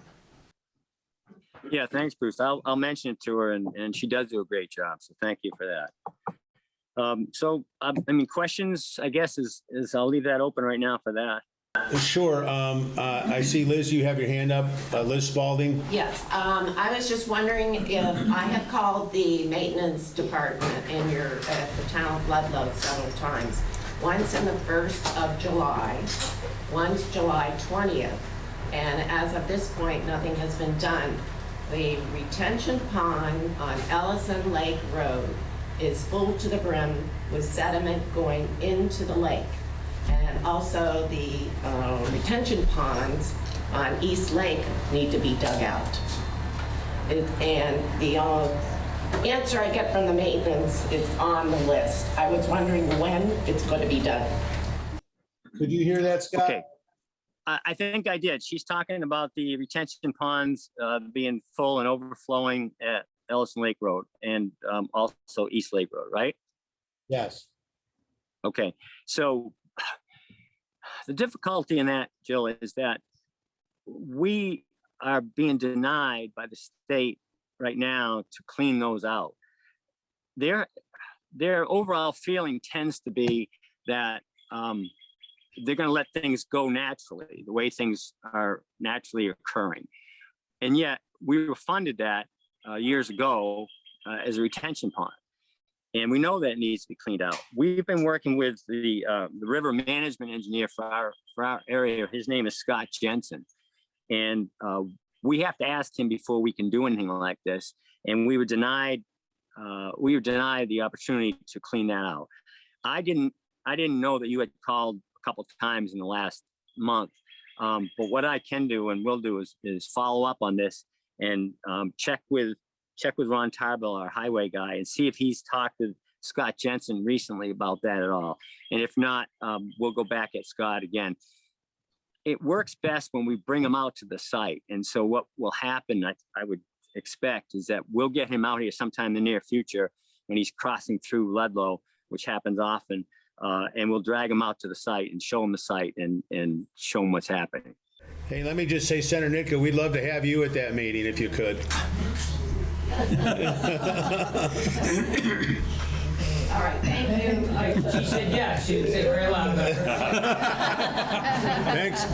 Yeah, thanks, Bruce. I'll mention it to her, and she does do a great job. So thank you for that. Questions, I guess, is I'll leave that open right now for that. Sure. I see, Liz, you have your hand up. Liz Spalding. Yes, I was just wondering if I have called the maintenance department at the town of Ludlow several times. Once in the 1st of July, once July 20th, and as of this point, nothing has been done. The retention pond on Ellison Lake Road is full to the brim with sediment going into the lake. And also the retention ponds on East Lake need to be dug out. And the answer I get from the maintenance is on the list. I was wondering when it's going to be done. Could you hear that, Scott? Okay. I think I did. She's talking about the retention ponds being full and overflowing at Ellison Lake Road and also East Lake Road, right? Yes. Okay. So the difficulty in that, Jill, is that we are being denied by the state right now to clean those out. Their overall feeling tends to be that they're going to let things go naturally, the way things are naturally occurring. And yet we were funded that years ago as a retention pond. And we know that it needs to be cleaned out. We've been working with the river management engineer for our area. His name is Scott Jensen. And we have to ask him before we can do anything like this. And we were denied the opportunity to clean that out. I didn't know that you had called a couple of times in the last month. But what I can do and will do is follow up on this and check with Ron Tarbell, our highway guy, and see if he's talked to Scott Jensen recently about that at all. And if not, we'll go back at Scott again. it works best when we bring him out to the site. And so what will happen, I would expect, is that we'll get him out here sometime in the near future when he's crossing through Ludlow, which happens often, and we'll drag him out to the site and show him the site and show him what's happening. Hey, let me just say, Senator Nitka, we'd love to have you at that meeting if you could. All right, thank you. She said yes, she said very loud.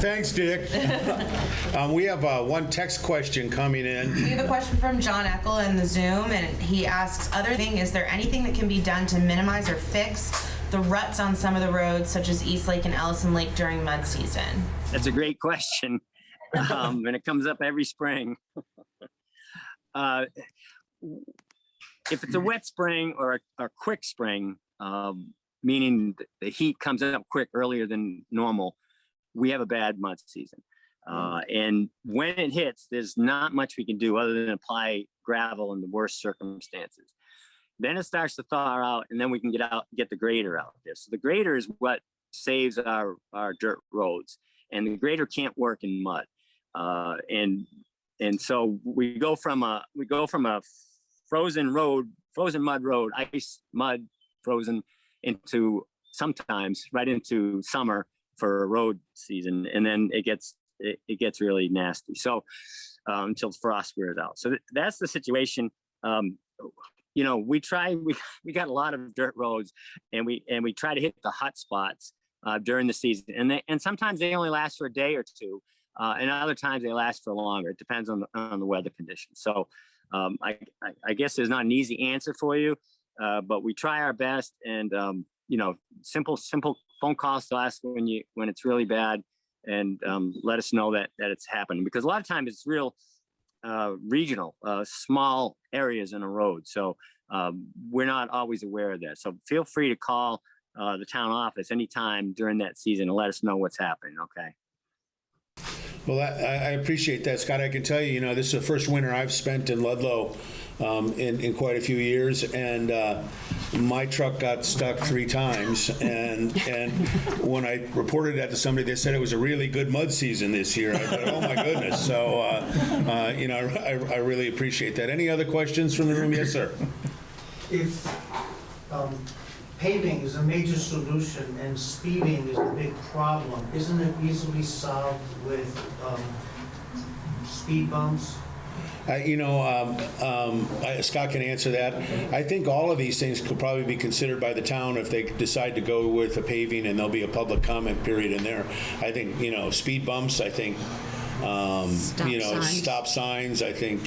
Thanks, Dick. We have one text question coming in. We have a question from John Eckel in the Zoom, and he asks, other thing, is there anything that can be done to minimize or fix the ruts on some of the roads, such as East Lake and Ellison Lake during mud season? That's a great question. And it comes up every spring. If it's a wet spring or a quick spring, meaning the heat comes up quick earlier than normal, we have a bad mud season. And when it hits, there's not much we can do other than apply gravel in the worst circumstances. Then it starts to thaw out, and then we can get the grader out there. So the grader is what saves our dirt roads, and the grader can't work in mud. And so we go from a frozen mud road, ice, mud, frozen, into sometimes right into summer for a road season, and then it gets really nasty. So until frost wears out. So that's the situation. You know, we got a lot of dirt roads, and we try to hit the hot spots during the season, and sometimes they only last for a day or two, and other times they last for longer. It depends on the weather conditions. So I guess there's not an easy answer for you, but we try our best, and you know, simple phone calls to us when it's really bad, and let us know that it's happening, because a lot of times it's real regional, small areas in a road. So we're not always aware of that. So feel free to call the town office anytime during that season and let us know what's happening. Okay. Well, I appreciate that, Scott. I can tell you, this is the first winter I've spent in Ludlow in quite a few years, and my truck got stuck 3 times. And when I reported that to somebody, they said it was a really good mud season this year. I thought, oh my goodness. So, I really appreciate that. Any other questions from the room? Yes, sir. If paving is a major solution and speeding is a big problem, isn't it easily solved with speed bumps? Scott can answer that. I think all of these things could probably be considered by the town if they decide to go with the paving, and there'll be a public comment period in there. I think, speed bumps, I think, stop signs, I think,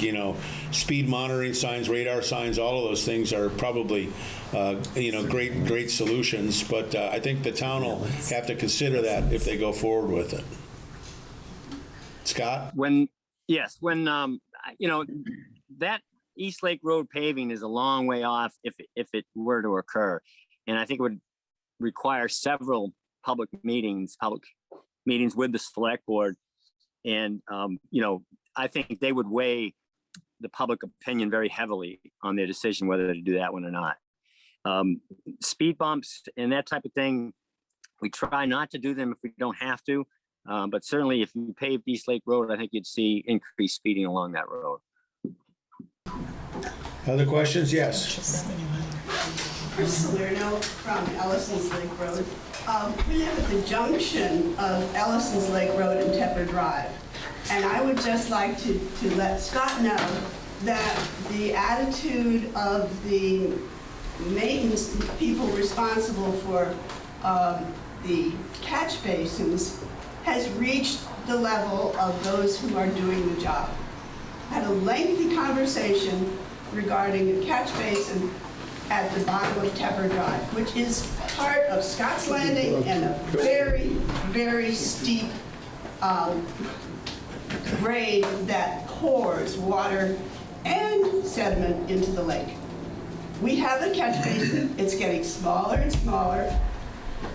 speed monitoring signs, radar signs, all of those things are probably, great solutions. But I think the town will have to consider that if they go forward with it. Scott? That East Lake Road paving is a long way off if it were to occur. And I think it would require several public meetings with the select board. And, I think they would weigh the public opinion very heavily on their decision whether to do that one or not. Speed bumps and that type of thing, we try not to do them if we don't have to. But certainly if you paved East Lake Road, I think you'd see increased speeding along that road. Other questions? Yes. Chris Salerno from Ellison's Lake Road. We live at the junction of Ellison's Lake Road and Tepper Drive. And I would just like to let Scott know that the attitude of the maintenance people responsible for the catch basins has reached the level of those who are doing the job. I had a lengthy conversation regarding a catch basin at the bottom of Tepper Drive, which is part of Scott's Landing and a very, very steep grade that pours water and sediment into the lake. We have a catch basin. It's getting smaller and smaller,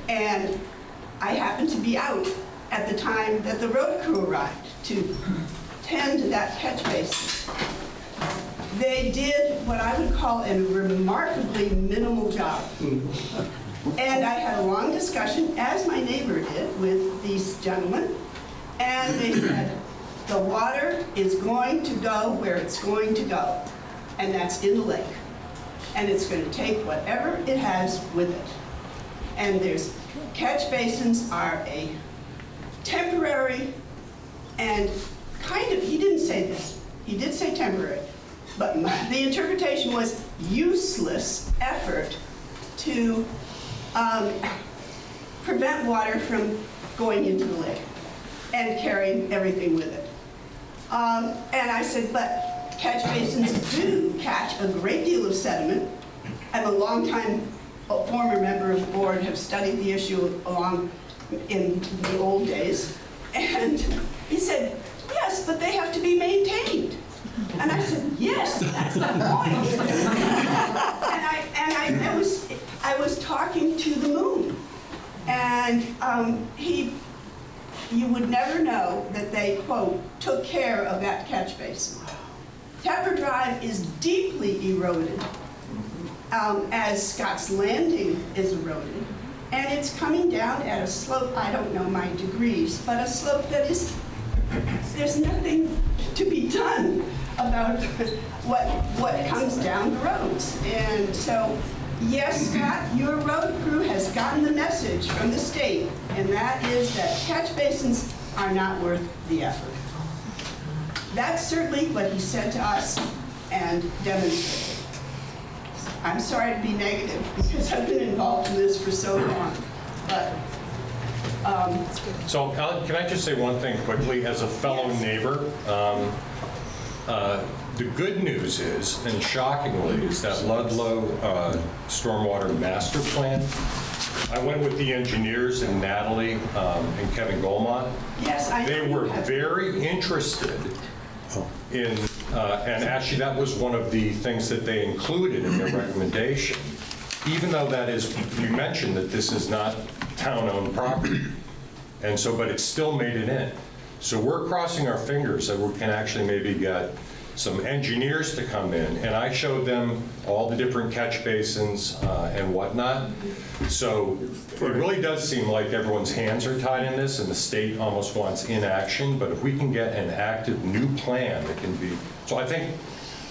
and I happened to be out at the time that the road crew arrived to tend to that catch basin. They did what I would call a remarkably minimal job. And I had a long discussion, as my neighbor did, with these gentlemen, And they said, the water is going to go where it's going to go, and that's in the lake. And it's going to take whatever it has with it. And there's, catch basins are a temporary and kind of, he didn't say this, he did say temporary, but the interpretation was useless effort to prevent water from going into the lake and carrying everything with it. And I said, but catch basins do catch a great deal of sediment. I'm a longtime former member of the board, have studied the issue along in the old days. And he said, yes, but they have to be maintained. And I said, yes, that's the point. I was talking to the moon. And you would never know that they, quote, took care of that catch basin. Tepper Drive is deeply eroded, as Scott's Landing is eroded. And it's coming down at a slope, I don't know my degrees, but a slope that is, there's nothing to be done about what comes down the roads. And so, yes, Scott, your road crew has gotten the message from the state, and that is that catch basins are not worth the effort. That's certainly what he said to us and demonstrated. I'm sorry to be negative because I've been involved in this for so long, but. So can I just say one thing quickly as a fellow neighbor? The good news is, and shockingly, is that Ludlow Stormwater Master Plan, I went with the engineers and Natalie and Kevin Goldmont. Yes, I know. They were very interested in, and actually that was one of the things that they included in their recommendation, even though that is, you mentioned that this is not town-owned property. And so, but it still made it in. So we're crossing our fingers that we can actually maybe get some engineers to come in, and I showed them all the different catch basins and whatnot. So it really does seem like everyone's hands are tied in this, and the state almost wants inaction, but if we can get an active new plan that can be, so I think,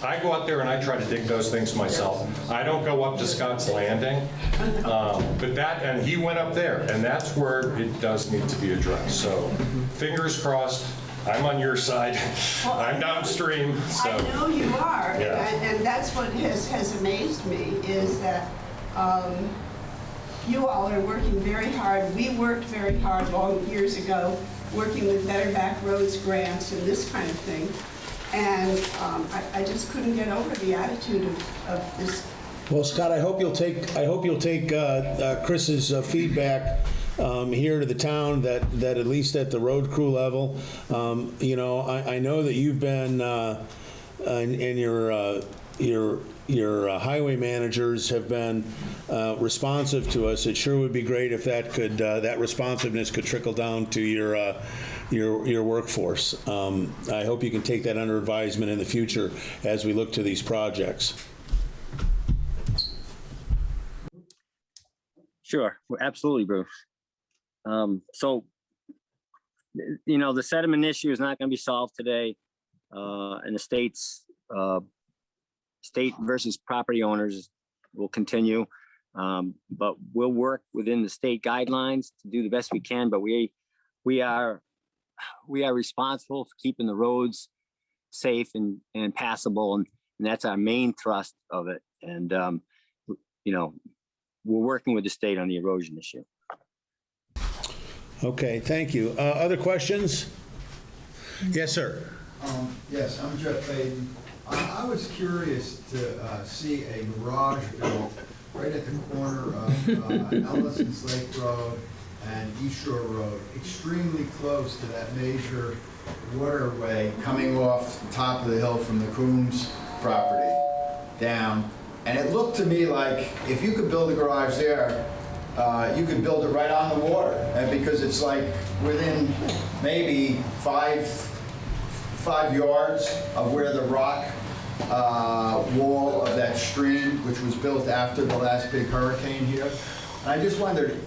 I go out there and I try to dig those things myself. I don't go up to Scott's Landing, but that, and he went up there, and that's where it does need to be addressed. So fingers crossed, I'm on your side. Well, I'm downstream, so. I know you are, Yeah. and that's what has amazed me, is that you all are working very hard. We worked very hard long years ago, working with Better Back Roads grants and this kind of thing. And I just couldn't get over the attitude of this. Well, Scott, I hope you'll take Chris's feedback here to the town, that at least at the road crew level, you know, I know that you've been and your highway managers have been responsive to us. It sure would be great if that could that responsiveness could trickle down to your workforce. I hope you can take that under advisement in the future as we look to these projects. Sure, absolutely, Bruce. So, you know, the sediment issue is not going to be solved today, and the state versus property owners will continue, but we'll work within the state guidelines to do the best we can. But we are responsible for keeping the roads safe and passable, and that's our main thrust of it. And you know, we're working with the state on the erosion issue. Okay, thank you. Other questions? Yes, sir. Yes, I'm Jeff Baden. I was curious to see a garage built right at the corner of Ellison's Lake Road and East Shore Road, extremely close to that major waterway coming off the top of the hill from the Coombs property down. And it looked to me like if you could build a garage there, you could build it right on the water, and because it's like within maybe five yards of where the rock wall of that stream, which was built after the last big hurricane here. And I just wondered,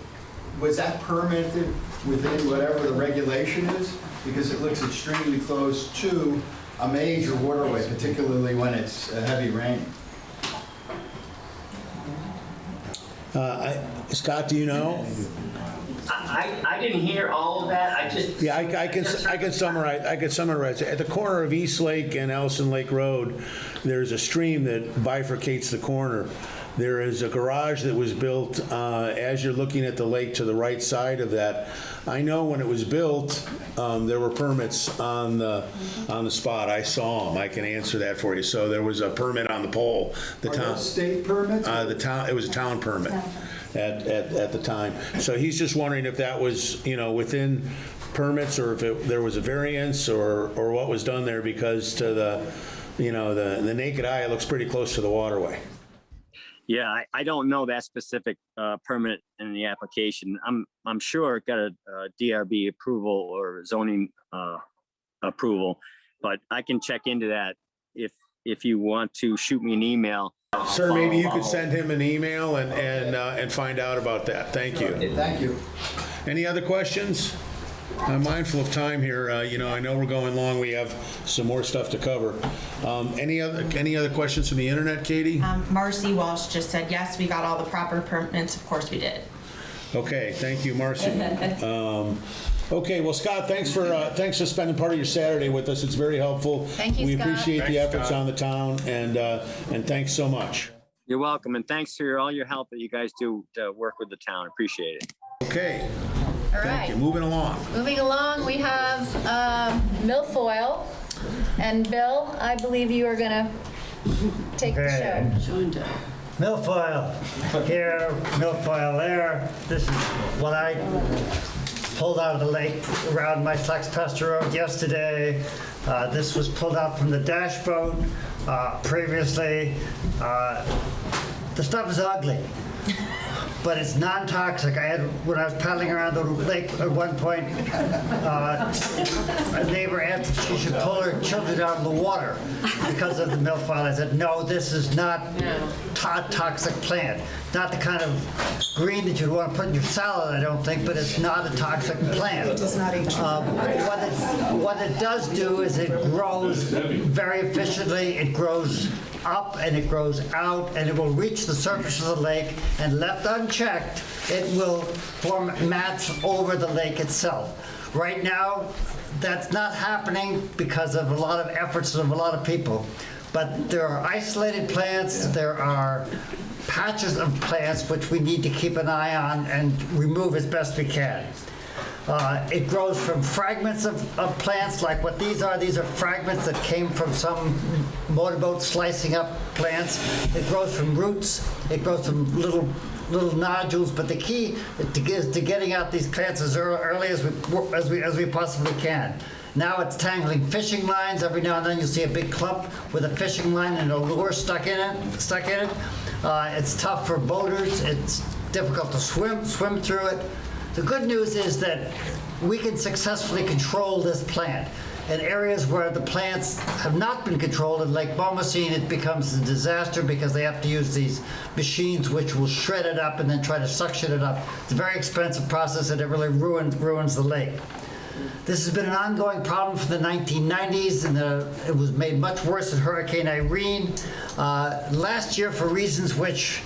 was that permitted within whatever the regulation is? Because it looks extremely close to a major waterway, particularly when it's heavy rain. Scott, do you know? I didn't hear all of that. I just. Yeah, I can summarize. At the corner of East Lake and Ellison Lake Road, there's a stream that bifurcates the corner. There is a garage that was built as you're looking at the lake to the right side of that. I know when it was built, there were permits on the spot. I saw them. I can answer that for you. So there was a permit on the pole. Are those state permits? It was a town permit at the time. So he's just wondering if that was, within permits, or if there was a variance, or what was done there, because to the naked eye, it looks pretty close to the waterway. Yeah, I don't know that specific permit in the application. I'm sure it got a DRB approval or zoning approval, but I can check into that if you want to shoot me an email. Sir, maybe you could send him an email and find out about that. Thank you. Okay, thank you. Any other questions? I'm mindful of time here. I know we're going long. We have some more stuff to cover. Any other questions from the internet, Katie? Marcy Walsh just said, yes, we got all the proper permits. Of course we did. Okay, thank you, Marcy. Okay, well, Scott, thanks for spending part of your Saturday with us. It's very helpful. Thank you, We Scott. appreciate the Thanks, efforts Scott. on the town, and thanks so much. You're welcome, and thanks for all your help that you guys do to work with the town. Appreciate it. Okay, All thank you. right. Moving along. Moving along, we have milfoil. And Bill, I believe you are going to take the show. Milfoil here, milfoil there. This is what I pulled out of the lake around my Flex Pasture Road yesterday. This was pulled out from the dash boat previously. The stuff is ugly, but it's non-toxic. When I was paddling around the lake at one point, a neighbor asked if she should pull her children out of the water because of the milfoil. I said, no, this is not toxic plant. Not the kind of green that you'd want to put in your salad, I don't think, but it's not a toxic plant. It does not eat. What it does do is it grows very efficiently. It grows up and it grows out, and it will reach the surface of the lake, and left unchecked, it will form mats over the lake itself. Right now, that's not happening because of a lot of efforts of a lot of people. But there are isolated plants, there are patches of plants which we need to keep an eye on and remove as best we can. It grows from fragments of plants like what these are. These are fragments that came from some motorboat slicing up plants. It grows from roots. It grows from little nodules. But the key is to getting out these plants as early as we possibly can. Now it's tangling fishing lines. Every now and then you'll see a big clump with a fishing line and a lure stuck in it. It's tough for boaters. It's difficult to swim through it. The good news is that we can successfully control this plant. In areas where the plants have not been controlled, in Lake Bomoseen, it becomes a disaster because they have to use these machines which will shred it up and then try to suction it up. It's a very expensive process, and it really ruins the lake. This has been an ongoing problem from the 1990s, and it was made much worse in Hurricane Irene. Last year, for reasons which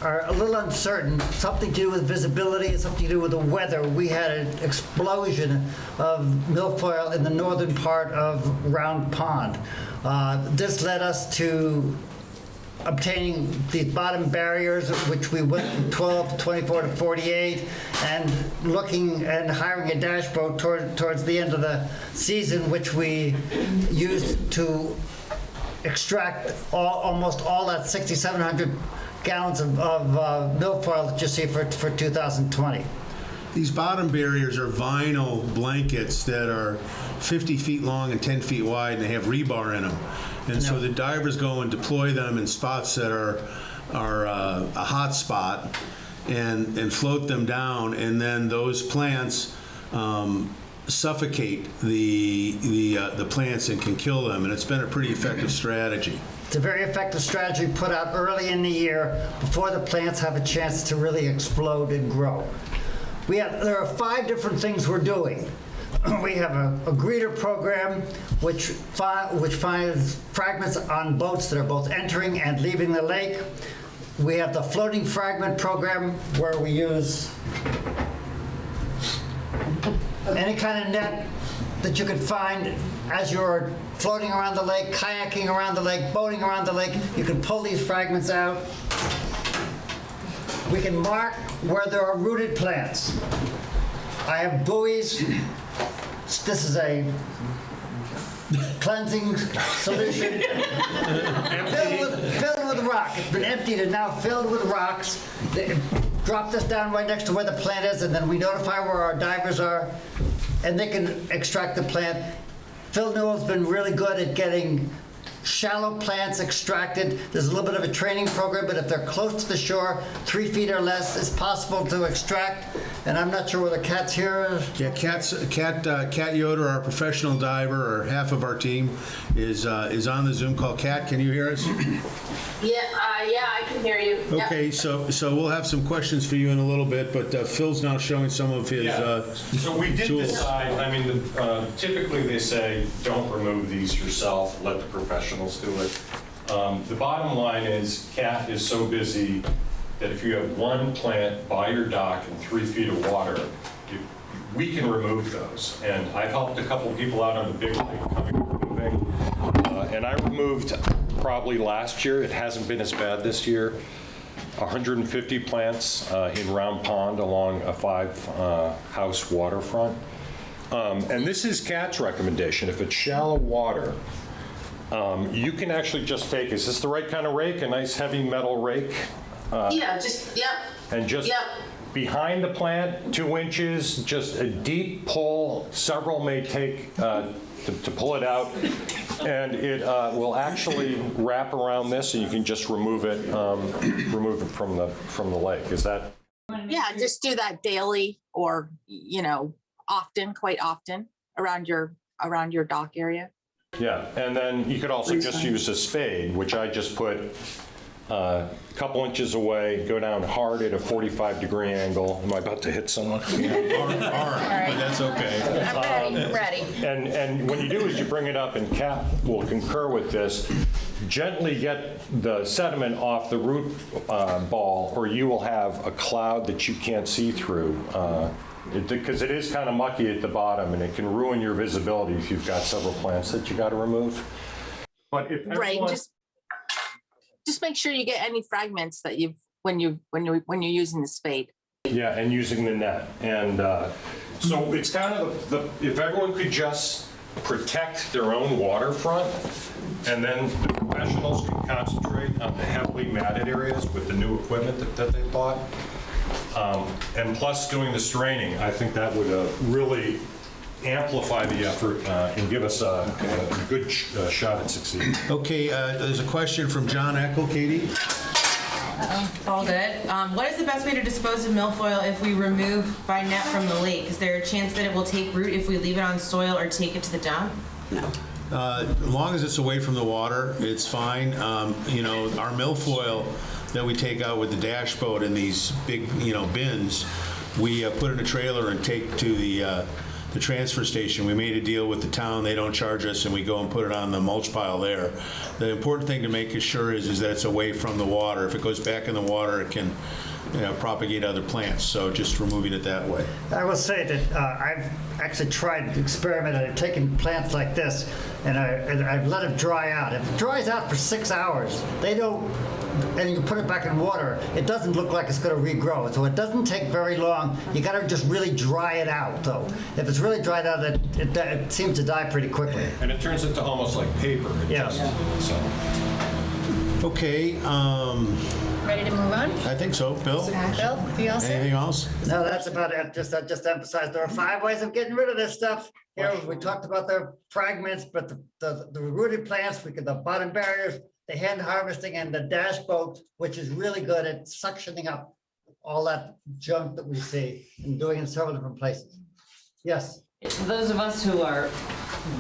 are a little uncertain, something to do with visibility and something to do with the weather, we had an explosion of milfoil in the northern part of Round Pond. This led us to obtaining these bottom barriers, which we went from 12 to 24 to 48, and looking and hiring a dash boat towards the end of the season, which we used to extract almost all that 6,700 gallons of milfoil that you see for 2020. These bottom barriers are vinyl blankets that are 50 feet long and 10 feet wide, and they have rebar in them. And so the divers go and deploy them in spots that are a hot spot and float them down, and then those plants suffocate the plants and can kill them, and it's been a pretty effective strategy. It's a very effective strategy put out early in the year before the plants have a chance to really explode and grow. There are 5 different things we're doing. We have a greeter program, which finds fragments on boats that are both entering and leaving the lake. We have the floating fragment program, where we use any kind of net that you could find as you're floating around the lake, kayaking around the lake, boating around the lake. You can pull these fragments out. We can mark where there are rooted plants. I have buoys. This is a cleansing solution filled with rock. It's been emptied and now filled with rocks. They drop this down right next to where the plant is, and then we notify where our divers are, and they can extract the plant. Phil Newell's been really good at getting shallow plants extracted. There's a little bit of a training program, but if they're close to the shore, 3 feet or less, it's possible to extract. And I'm not sure whether Kat's here. Yeah, Kat Yoder, our professional diver, or half of our team, is on the Zoom call. Kat, can you hear us? Yeah, I can hear you. Okay, so we'll have some questions for you in a little bit, but Phil's now showing some of his So we did tools. decide, I mean, typically they say, don't remove these yourself, let the professionals do it. The bottom line is, Kat is so busy that if you have one plant by your dock and 3 feet of water, we can remove those. And I've helped a couple people out on the big lake coming and removing. And I removed probably last year, it hasn't been as bad this year, 150 plants in Round Pond along a 5-house waterfront. And this is Kat's recommendation. If it's shallow water, you can actually just take, is this the right kind of rake? A nice heavy metal rake? And just behind the plant, 2 inches, just a deep pull. Several may take to pull it out, and it will actually wrap around this, and you can just remove it from the lake. Is that? Yeah, just do that daily, or often, quite often, around your dock area. Yeah, and then you could also just use a spade, which I just put a couple inches away, go down hard at a 45-degree angle. Am I about to hit someone? Hard, but that's okay. I'm ready. And when you do is you bring it up, and Kat will concur with this, gently get the sediment off the root ball, or you will have a cloud that you can't see through. Because it is kind of mucky at the bottom, and it can ruin your visibility if you've got several plants that you got to remove. But if everyone, Just make sure you get any fragments that when you're using the spade. yeah, and using the net, and so it's kind of if everyone could just protect their own waterfront, and then the professionals can concentrate on the heavily matted areas with the new equipment that they bought. And plus doing the straining, I think that would really amplify the effort and give us a good shot at succeeding. Okay, there's a question from John Eckel, Katie. All good. What is the best way to dispose of milfoil if we remove by net from the lake? Is there a chance that it will take root if we leave it on soil or take it to the dump? No. As long as it's away from the water, it's fine. Our milfoil that we take out with the dash boat in these big, bins, we put in a trailer and take to the transfer station. We made a deal with the town. They don't charge us, and we go and put it on the mulch pile there. The important thing to make sure is that it's away from the water. If it goes back in the water, it can propagate other plants. So just removing it that way. I will say that I've actually tried to experiment. I've taken plants like this, and I've let them dry out. If it dries out for 6 hours, and you put it back in water, it doesn't look like it's going to regrow. So it doesn't take very long. You got to just really dry it out, though. If it's really dried out, it seems to die pretty quickly. And it turns into almost like paper. Yes. Okay. Ready to move on? I think so. Bill? Bill, you all set? Anything else? No, that's about it. Just emphasize there are 5 ways of getting rid of this stuff. Here we talked about the fragments, but the rooted plants, the bottom barriers, the hand harvesting, and the dash boat, which is really good at suctioning up all that junk that we see and doing it in several different places. Yes. Those of us who are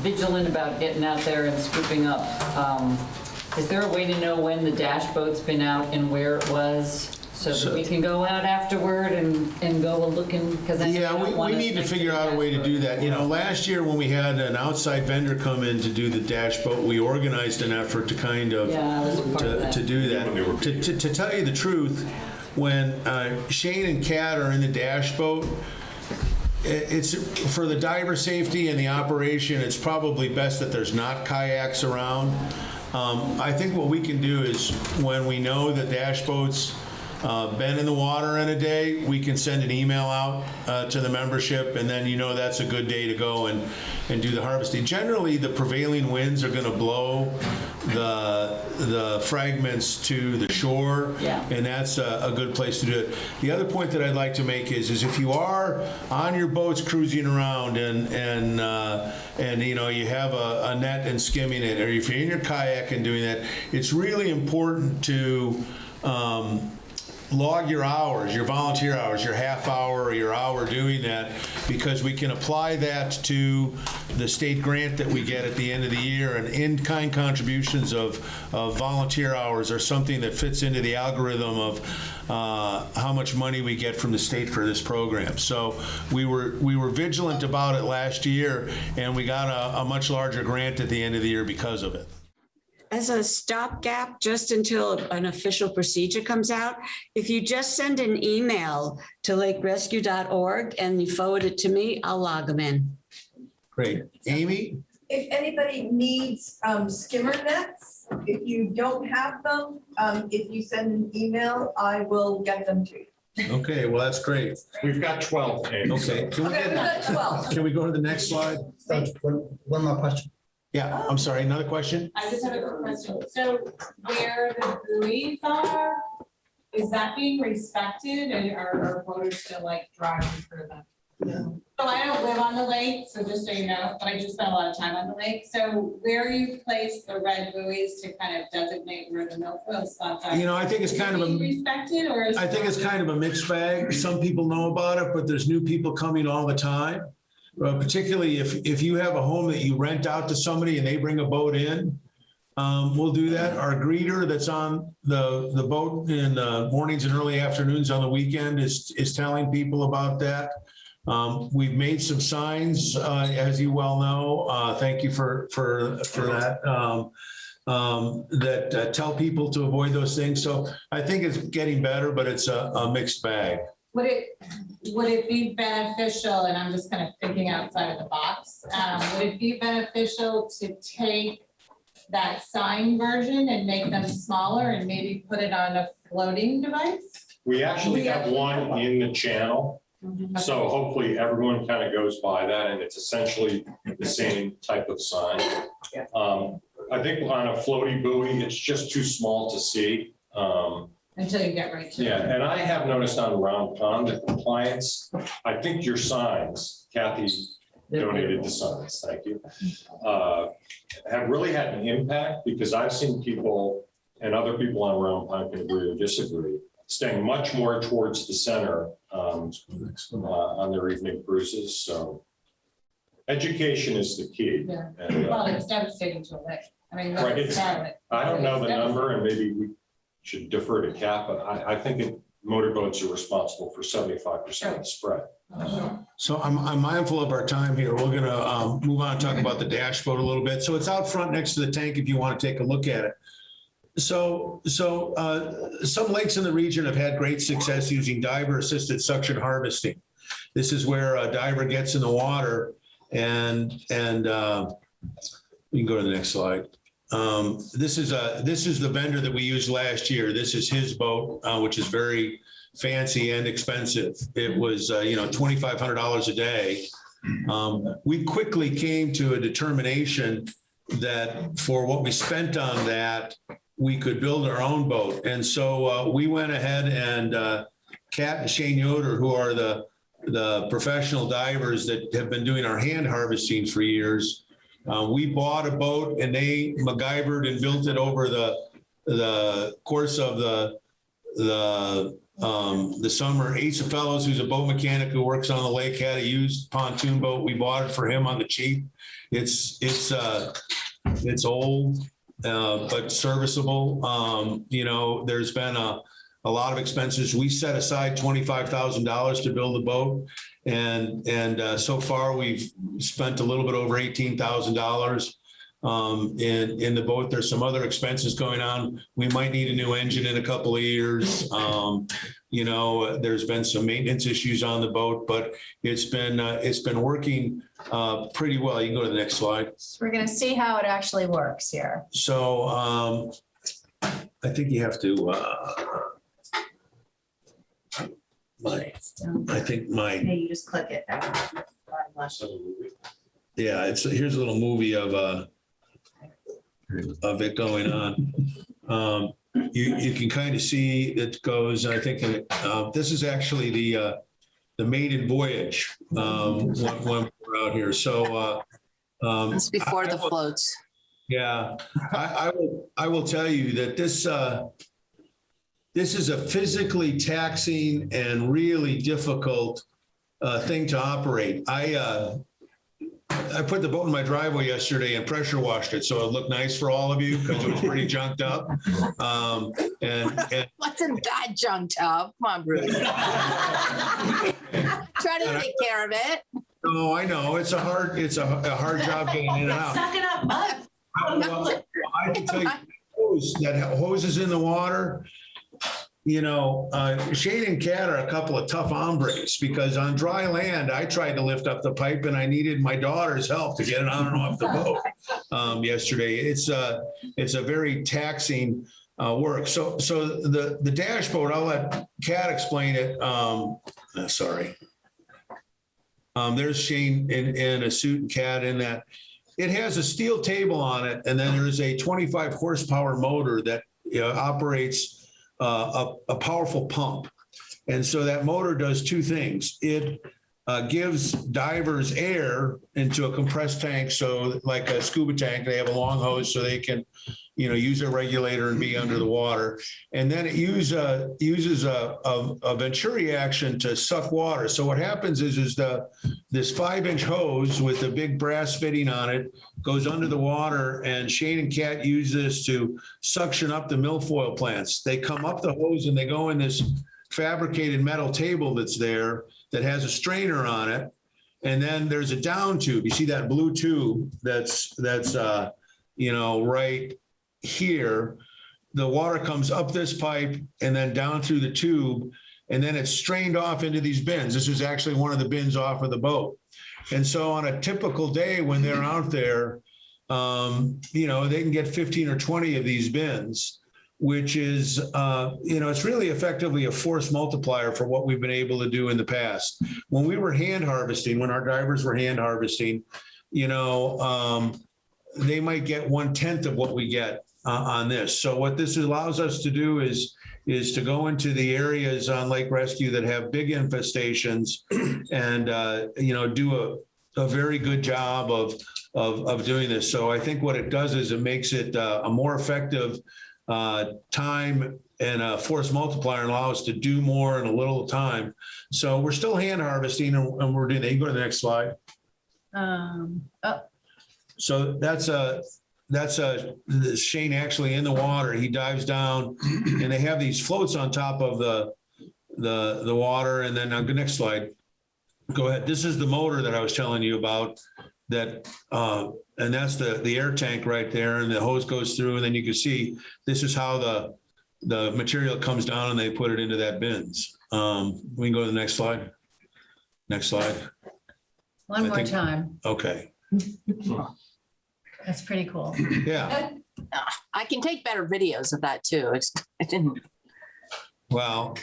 vigilant about getting out there and scooping up, is there a way to know when the dash boat's been out and where it was, so that we can go out afterward and go looking, because Yeah, we need to figure out a way to do that. You know, last year when we had an outside vendor come in to do the dash boat, we organized an effort to kind of, Yeah, I was part of that. to do that. To tell you the truth, when Shane and Kat are in the dash boat, it's for the diver safety and the operation, it's probably best that there's not kayaks around. I think what we can do is when we know that dash boats been in the water in a day, we can send an email out to the membership, and then that's a good day to go and do the harvesting. Generally, the prevailing winds are going to blow the fragments to the shore, and that's a good place to do it. The other point that I'd like to make is if you are on your boats cruising around and you have a net and skimming it, or if you're in your kayak and doing that, it's really important to log your hours, your volunteer hours, your half hour or your hour doing that, because we can apply that to the state grant that we get at the end of the year, and in-kind contributions of volunteer hours are something that fits into the algorithm of how much money we get from the state for this program. So we were vigilant about it last year, and we got a much larger grant at the end of the year because of it. As a stopgap, just until an official procedure comes out, if you just send an email to lakerescue.org and you forward it to me, I'll log them in. Great. Amy? If anybody needs skimmer nets, if you don't have them, if you send an email, I will get them to you. Okay, well, that's great. We've got 12. Okay. Okay, we've got 12. Can we go to the next slide? One more question. Yeah, I'm sorry, another question? I just have a quick question. So where the buoys are, is that being respected, and are boaters still like driving through them? So I don't live on the lake, so just so you know, but I just spend a lot of time on the lake. So where you place the red buoys to kind of designate where the milfoil spots are? I think it's kind of being respected, or is I think it's kind of a mixed bag. Some people know about it, but there's new people coming all the time. Particularly if you have a home that you rent out to somebody and they bring a boat in, we'll do that. Our greeter that's on the boat in the mornings and early afternoons on the weekend is telling people about that. We've made some signs, as you well know. Thank you for that. That tell people to avoid those things. So I think it's getting better, but it's a mixed bag. Would it be beneficial, and I'm just kind of thinking outside of the box, would it be beneficial to take that sign version and make them smaller and maybe put it on a floating device? We actually have one in the channel. So hopefully everyone kind of goes by that, and it's essentially the same type of sign. I think on a floaty buoy, it's just too small to see. Until you get right to it. Yeah, and I have noticed on Round Pond, the compliance, I think your signs, Kathy donated the signs, thank you, have really had an impact, because I've seen people, and other people on Round Pond can agree or disagree, staying much more towards the center on their evening cruises. So education is the key. Yeah. And, Well, it's devastating to a lake. I mean, right, let's start it. I don't know the It's number, and maybe we should defer to Cap, but I think motorboats are responsible for 75% of the spread. So I'm mindful of our time here. We're gonna move on and talk about the dash boat a little bit. So it's out front next to the tank if you want to take a look at it. So some lakes in the region have had great success using diver-assisted suction harvesting. This is where a diver gets in the water and we can go to the next slide. This is the vendor that we used last year. This is his boat, which is very fancy and expensive. It was $2,500 a day. We quickly came to a determination that for what we spent on that, we could build our own boat. And so we went ahead and Kat and Shane Yoder, who are the professional divers that have been doing our hand harvesting for years, we bought a boat and they MacGyvered and built it over the course of the summer. Asa Fellows, who's a boat mechanic who works on the lake, had a used pontoon boat. We bought it for him on the cheap. It's old, but serviceable. There's been a lot of expenses. We set aside $25,000 to build the boat. And so far we've spent a little bit over $18,000 in the boat. There's some other expenses going on. We might need a new engine in a couple of years. You know, there's been some maintenance issues on the boat, but it's been working pretty well. You can go to the next slide. So we're going to see how it actually works here. So I think you have to. I think Okay, you just click it. Yeah, here's a little movie of it going on. You can kind of see it goes. I think this is actually the maiden voyage when we're out here. So it's before the floats. Yeah, I will tell you that this is a physically taxing and really difficult thing to operate. I put the boat in my driveway yesterday and pressure washed it so it looked nice for all of you because it was pretty junked up. Wasn't that junked up? Come on, Bruce. Try to take care of it. No, I know it's a hard job getting in and out. Suck it up, bud. Well, I can tell you, hoses in the water. You know, Shane and Kat are a couple of tough hombres because on dry land, I tried to lift up the pipe and I needed my daughter's help to get it on and off the boat yesterday. It's a very taxing work. So the dash boat, I'll let Kat explain it. Sorry. There's Shane in a suit and Kat in that. It has a steel table on it, and then there's a 25 horsepower motor that operates a powerful pump. And so that motor does two things. It gives divers air into a compressed tank. So like a scuba tank, they have a long hose so they can, use a regulator and be under the water. And then it uses a Venturi action to suck water. So what happens is this 5-inch hose with a big brass fitting on it goes under the water, and Shane and Kat use this to suction up the milfoil plants. They come up the hose and they go in this fabricated metal table that's there that has a strainer on it. And then there's a down tube. You see that blue tube that's right here. The water comes up this pipe and then down through the tube, and then it's strained off into these bins. This is actually one of the bins off of the boat. And so on a typical day when they're out there, they can get 15 or 20 of these bins, which is, it's really effectively a force multiplier for what we've been able to do in the past. When we were hand harvesting, when our divers were hand harvesting, they might get 1/10 of what we get on this. So what this allows us to do is to go into the areas on Lake Rescue that have big infestations and, do a very good job of doing this. So I think what it does is it makes it a more effective time and a force multiplier, and allow us to do more in a little time. So we're still hand harvesting and we're doing that. You go to the next slide. So that's Shane actually in the water. He dives down and they have these floats on top of the water. And then next slide. Go ahead. This is the motor that I was telling you about that. And that's the air tank right there. And the hose goes through, and then you can see this is how the material comes down and they put it into that bins. We can go to the next slide. Next slide. One more time. Okay. That's pretty cool. Yeah. I can take better videos of that too. It didn't. Wow.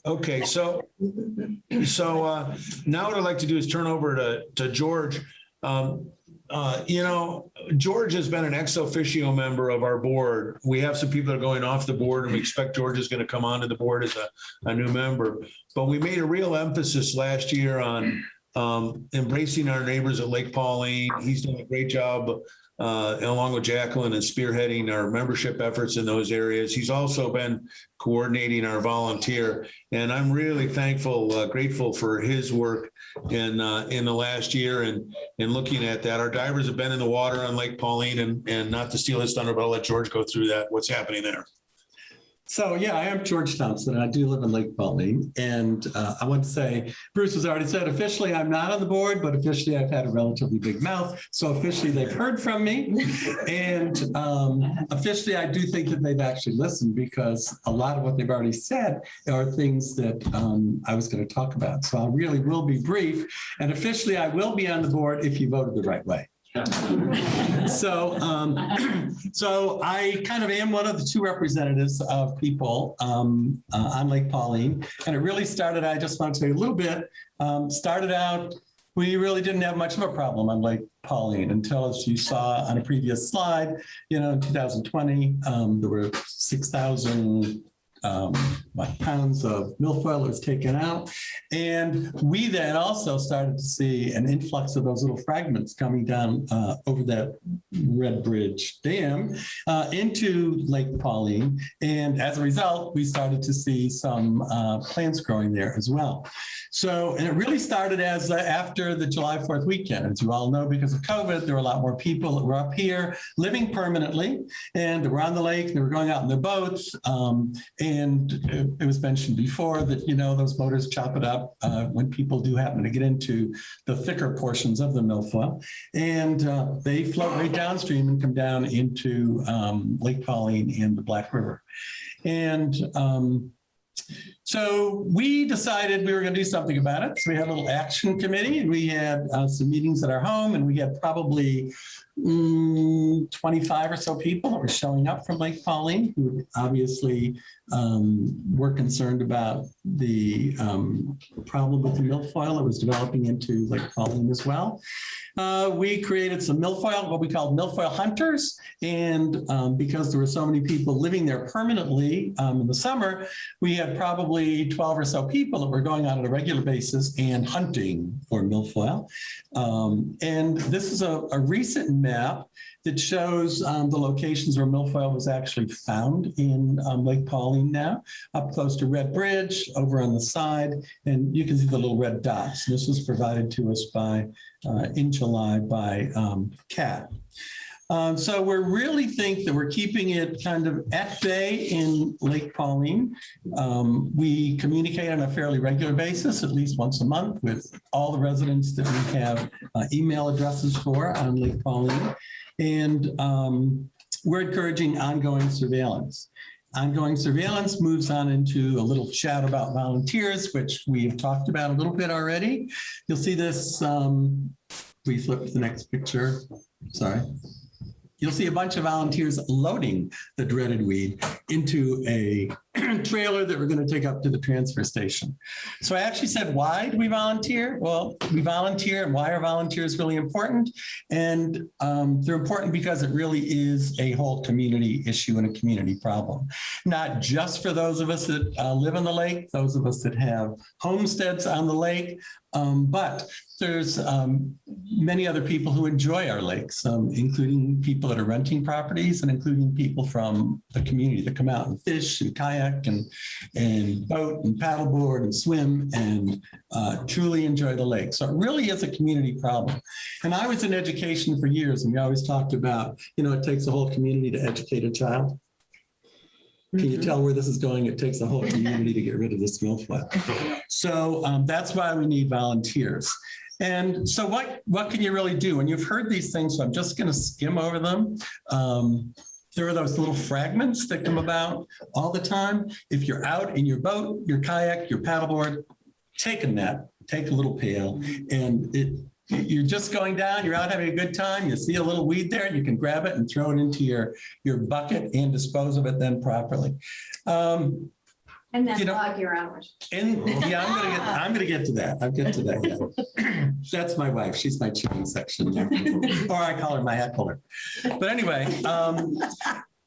Okay, so now what I'd like to do is turn over to George. George has been an ex officio member of our board. We have some people that are going off the board, and we expect George is going to come onto the board as a new member. But we made a real emphasis last year on embracing our neighbors at Lake Pauline. He's done a great job along with Jacqueline and spearheading our membership efforts in those areas. He's also been coordinating our volunteer, and I'm really thankful, grateful for his work in the last year and looking at that. Our divers have been in the water on Lake Pauline, and not to steal his thunder, but I'll let George go through that, what's happening there. So yeah, I am George Thompson, and I do live in Lake Pauline. And I want to say, Bruce has already said, officially I'm not on the board, but officially I've had a relatively big mouth. So officially they've heard from me. And officially I do think that they've actually listened, because a lot of what they've already said are things that I was going to talk about. So I really will be brief. And officially I will be on the board if you voted the right way. So, so I kind of am one of the two representatives of people on Lake Pauline, and it really started, I just want to tell you a little bit, started out, we really didn't have much of a problem on Lake Pauline until, as you saw on a previous slide, you know, in 2020, there were 6,000 pounds of milfoil that was taken out. And we then also started to see an influx of those little fragments coming down over that Red Bridge Dam into Lake Pauline. And as a result, we started to see some plants growing there as well. So, and it really started as after the July 4th weekend. As you all know, because of COVID, there were a lot more people that were up here living permanently, and they were on the lake, they were going out in their boats. And it was mentioned before that, you know, those boaters chop it up when people do happen to get into the thicker portions of the milfoil. And they float right downstream and come down into Lake Pauline and the Black River. And so we decided we were going to do something about it. So we had a little action committee, and we had some meetings at our home, and we had probably 25 or so people that were showing up from Lake Pauline, who obviously were concerned about the problem with the milfoil that was developing into Lake Pauline as well. We created some milfoil, what we called milfoil hunters. And because there were so many people living there permanently in the summer, we had probably 12 or so people that were going out on a regular basis and hunting for milfoil. And this is a recent map that shows the locations where milfoil was actually found in Lake Pauline now, up close to Red Bridge, over on the side, and you can see the little red dots. This was provided to us by, in July by CAT. So we really think that we're keeping it kind of at bay in Lake Pauline. We communicate on a fairly regular basis, at least once a month, with all the residents that we have email addresses for on Lake Pauline. And we're encouraging ongoing surveillance. Ongoing surveillance moves on into a little chat about volunteers, which we've talked about a little bit already. You'll see this, please flip to the next picture, sorry. You'll see a bunch of volunteers loading the dreaded weed into a trailer that we're going to take up to the transfer station. So I actually said, why do we volunteer? Well, we volunteer, and why are volunteers really important? And they're important because it really is a whole community issue and a community problem. Not just for those of us that live on the lake, those of us that have homesteads on the lake, but there's many other people who enjoy our lakes, including people that are renting properties and including people from the community that come out and fish and kayak and boat and paddleboard and swim and truly enjoy the lake. So it really is a community problem. And I was in education for years, and we always talked about, you know, it takes a whole community to educate a child. Can you tell where this is going? It takes a whole community to get rid of this milfoil. So that's why we need volunteers. And so what can you really do? And you've heard these things, so I'm just going to skim over them. There are those little fragments that come about all the time. If you're out in your boat, your kayak, your paddleboard, take a net, take a little pail, and you're just going down, you're out having a good time, you see a little weed there, you can grab it and throw it into your bucket and dispose of it then properly. And then log your hours. And yeah, I'm gonna get to that. I'll get to that. Yeah. That's my wife. She's my chewing section there. Or I call her my heckler. But anyway,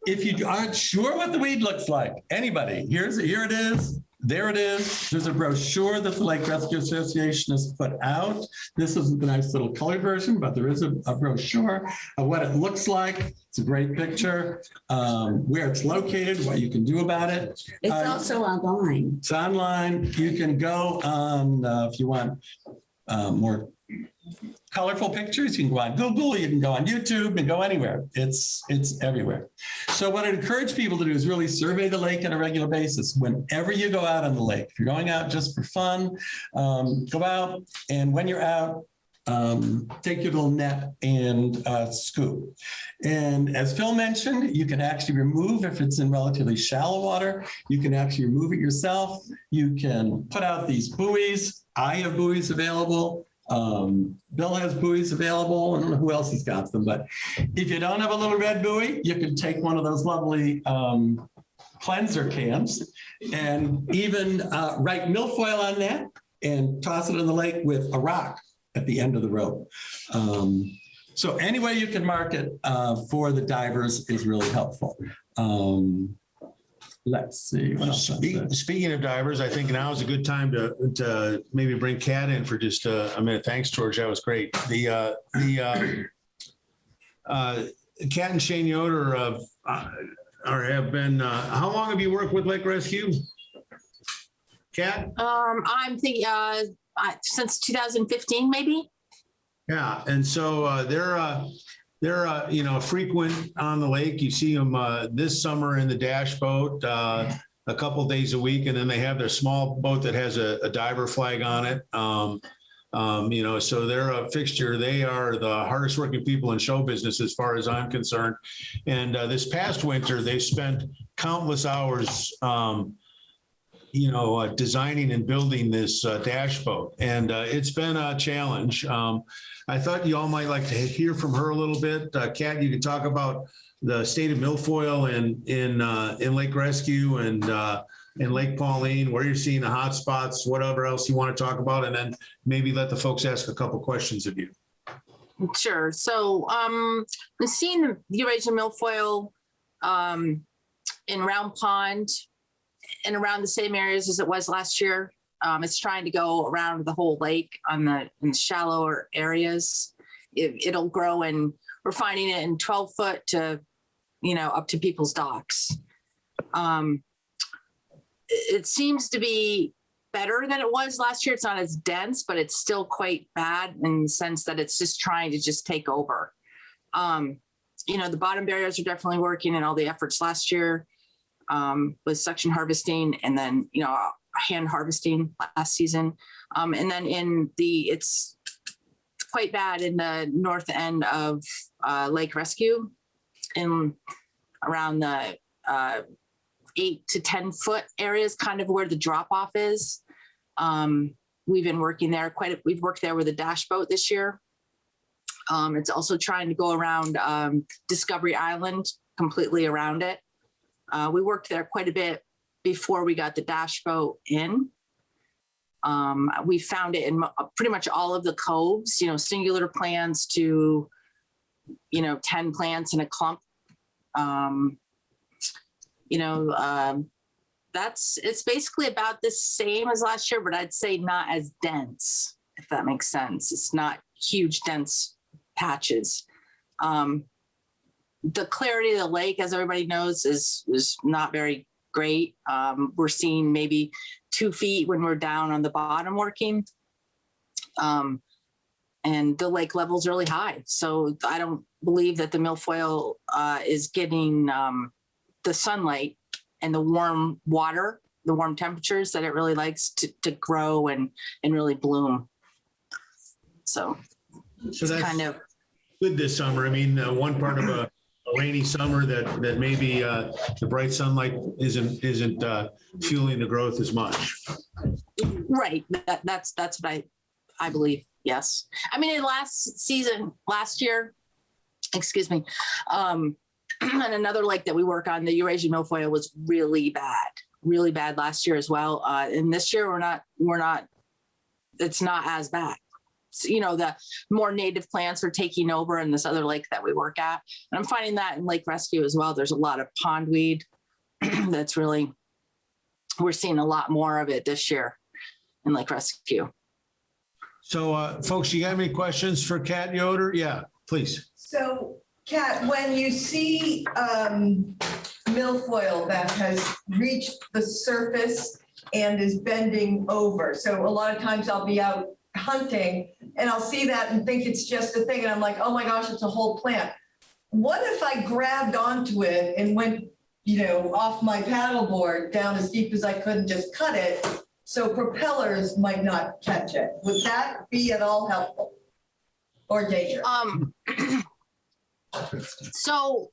if you aren't sure what the weed looks like, anybody, here it is. There it is. There's a brochure that the Lake Rescue Association has put out. This isn't the nice little colored version, but there is a brochure of what it looks like. It's a great picture, where it's located, what you can do about it. It's also online. It's online. You can go on, if you want more colorful pictures. You can go on Google, you can go on YouTube, and go anywhere. It's everywhere. So what I'd encourage people to do is really survey the lake on a regular basis. Whenever you go out on the lake, if you're going out just for fun, go out, and when you're out, take your little net and scoop. And as Phil mentioned, you can actually remove, if it's in relatively shallow water, you can actually remove it yourself. You can put out these buoys. I have buoys available. Bill has buoys available. I don't know who else has got them, but if you don't have a little red buoy, you can take one of those lovely cleanser cans and even write milfoil on that and toss it in the lake with a rock at the end of the rope. So any way you can mark it for the divers is really helpful. Let's see. What else? Speaking of divers, I think now is a good time to maybe bring Kat in for just a minute. Thanks, George. That was great. Kat and Shane Yoder have been. How long have you worked with Lake Rescue, Kat? I'm thinking since 2015, maybe. Yeah, and so they're frequent on the lake. You see them this summer in the dash boat a couple days a week, and then they have their small boat that has a diver flag on it. So they're a fixture. They are the hardest working people in show business as far as I'm concerned. And this past winter, they spent countless hours designing and building this dash boat. And it's been a challenge. I thought you all might like to hear from her a little bit. Kat, you could talk about the state of milfoil in Lake Rescue and in Lake Pauline, where you're seeing the hot spots, whatever else you want to talk about, and then maybe let the folks ask a couple questions of you. Sure. So I'm seeing the Eurasian milfoil in Round Pond and around the same areas as it was last year. It's trying to go around the whole lake in the shallower areas. It'll grow, and we're finding it in 12 foot to, up to people's docks. It seems to be better than it was last year. It's not as dense, but it's still quite bad in the sense that it's just trying to take over. The bottom barriers are definitely working, and all the efforts last year with suction harvesting, and then, hand harvesting last season. And then it's quite bad in the north end of Lake Rescue, in around the 8 to 10 foot areas, kind of where the drop off is. We've been working there we've worked there with a dash boat this year. It's also trying to go around Discovery Island, completely around it. We worked there quite a bit before we got the dash boat in. We found it in pretty much all of the coves, singular plants to, 10 plants in a clump. It's basically about the same as last year, but I'd say not as dense, if that makes sense. It's not huge, dense patches. The clarity of the lake, as everybody knows, is not very great. We're seeing maybe 2 feet when we're down on the bottom working. And the lake level's really high. So I don't believe that the milfoil is getting the sunlight and the warm water, the warm temperatures that it really likes to grow and really bloom. So that's kind of good this summer. I mean, one part of a rainy summer that maybe the bright sunlight isn't fueling the growth as much. Right. That's what I believe. Yes. I mean, in last year, and another lake that we work on, the Eurasian milfoil was really bad last year as well. And this year it's not as bad. So, the more native plants are taking over in this other lake that we work at. And I'm finding that in Lake Rescue as well. There's a lot of pondweed we're seeing a lot more of it this year in Lake Rescue. So folks, you got any questions for Kat Yoder? Yeah, please. So Kat, when you see milfoil that has reached the surface and is bending over, so a lot of times I'll be out hunting and I'll see that and think it's just a thing. And I'm like, oh my gosh, it's a whole plant. What if I grabbed onto it and went, off my paddleboard down as deep as I could and just cut it so propellers might not catch it? Would that be at all helpful or dangerous? So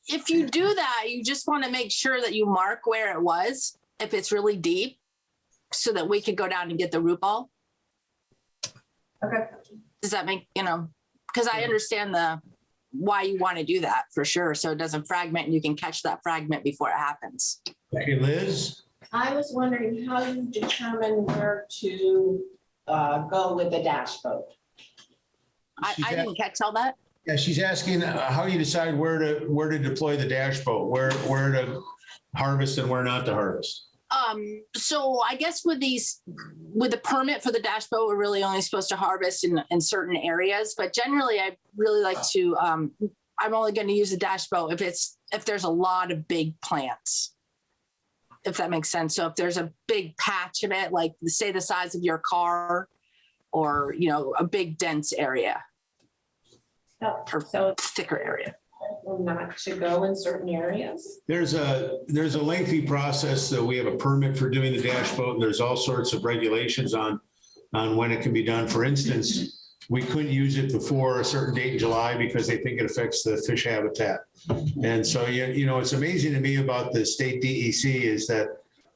if you do that, you just want to make sure that you mark where it was, if it's really deep, so that we could go down and get the root ball. Okay. Does that make, because I understand why you want to do that for sure. So it doesn't fragment and you can catch that fragment before it happens. Okay, Liz? I was wondering how you determine where to go with the dash boat. I didn't catch all that. Yeah, she's asking how you decide where to deploy the dash boat, where to harvest and where not to harvest. So I guess with the permit for the dash boat, we're really only supposed to harvest in certain areas, but generally I really like to, I'm only going to use the dash boat if there's a lot of big plants, if that makes sense. So if there's a big patch of it, like say the size of your car or, a big dense area. Or thicker area. Not to go in certain areas? There's a lengthy process that we have a permit for doing the dash boat, and there's all sorts of regulations on when it can be done. For instance, we couldn't use it before a certain date in July because they think it affects the fish habitat. And so, it's amazing to me about the state DEC is that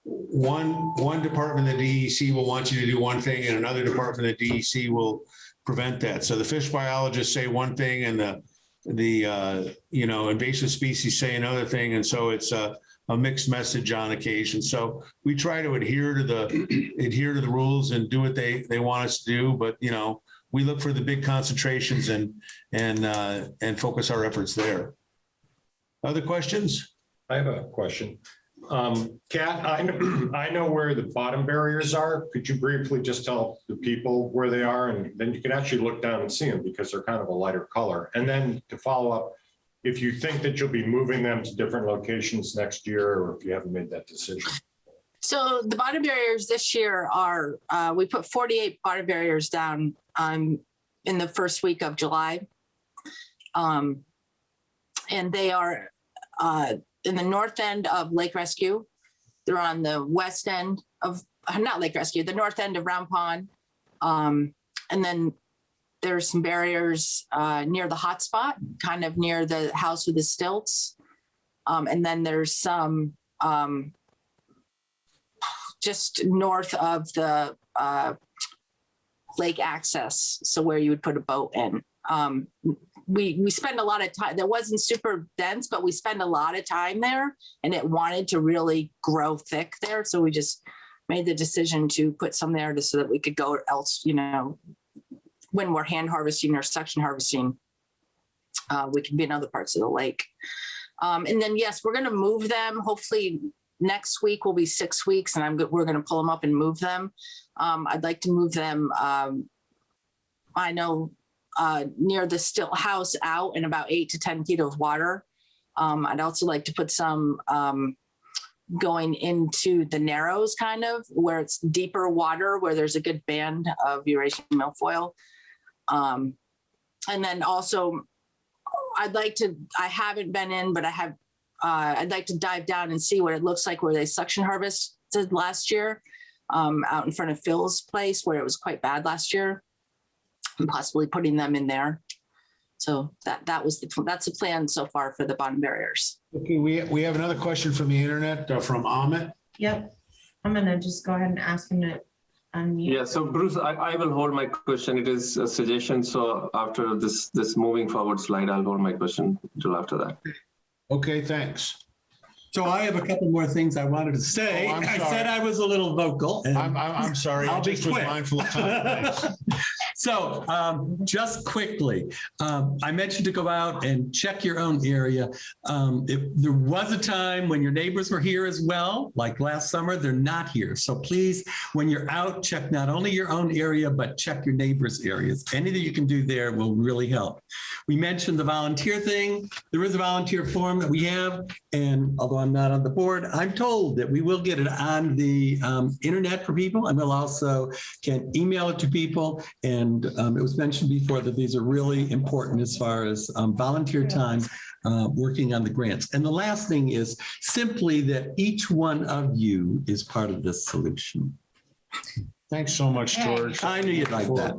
one department of the DEC will want you to do one thing and another department of the DEC will prevent that. So the fish biologists say one thing and the invasive species say another thing. And so it's a mixed message on occasion. So we try to adhere to the rules and do what they want us to do. But, we look for the big concentrations and focus our efforts there. Other questions? I have a question. Kat, I know where the bottom barriers are. Could you briefly just tell the people where they are? And then you can actually look down and see them because they're kind of a lighter color. And then to follow up, if you think that you'll be moving them to different locations next year, or if you haven't made that decision. So the bottom barriers this year are, we put 48 bottom barriers down in the first week of July. And they are in the north end of Lake Rescue. They're on the west end of, not Lake Rescue, the north end of Round Pond. And then there's some barriers near the hot spot, kind of near the house with the stilts. And then there's some just north of the lake access, so where you would put a boat in. We spend a lot of time, that wasn't super dense, but we spend a lot of time there and it wanted to really grow thick there. So we just made the decision to put some there so that we could go else, when we're hand harvesting or suction harvesting, we can be in other parts of the lake. And then, yes, we're going to move them. Hopefully next week will be 6 weeks and we're going to pull them up and move them. I'd like to move them. I know near the stilt house out in about 8 to 10 feet of water. I'd also like to put some going into the narrows, kind of where it's deeper water, where there's a good band of Eurasian milfoil. And then also I haven't been in, but I'd like to dive down and see what it looks like where they suction harvested last year, out in front of Phil's place where it was quite bad last year, and possibly putting them in there. So that's the plan so far for the bottom barriers. Okay, we have another question from the internet from Amit. Yep. I'm going to just go ahead and ask him to unmute. Yeah, so Bruce, I will hold my question. It is a suggestion. So after this moving forward slide, I'll hold my question until after that. Okay, thanks. So I have a couple more things I wanted to say. I said I was a little vocal. I'm sorry. I'll I just be was quick. mindful of time. Thanks. So just quickly, I mentioned to go out and check your own area. There was a time when your neighbors were here as well, like last summer, they're not here. So please, when you're out, check not only your own area, but check your neighbors' areas. Anything you can do there will really help. We mentioned the volunteer thing. There is a volunteer form that we have. And although I'm not on the board, I'm told that we will get it on the internet for people, and we'll also can email it to people. And it was mentioned before that these are really important as far as volunteer time working on the grants. And the last thing is simply that each one of you is part of this solution. Thanks so much, Okay. George. I knew you'd like that.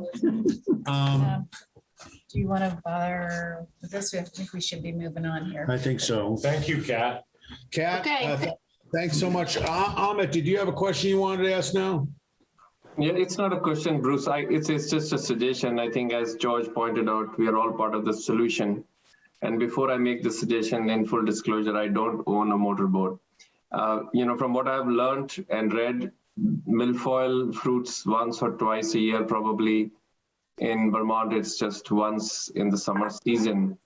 Do you want to bother with this? I think we should be moving on here. I think so. Thank you, Kat. Kat, Okay. Thanks so much. Amit, did you have a question you wanted to ask now? Yeah, it's not a question, Bruce. It's just a suggestion. I think as George pointed out, we are all part of the solution. And before I make the suggestion, in full disclosure, I don't own a motorboat. From what I've learned and read, milfoil fruits once or twice a year, probably. In Vermont, it's just once in the summer season.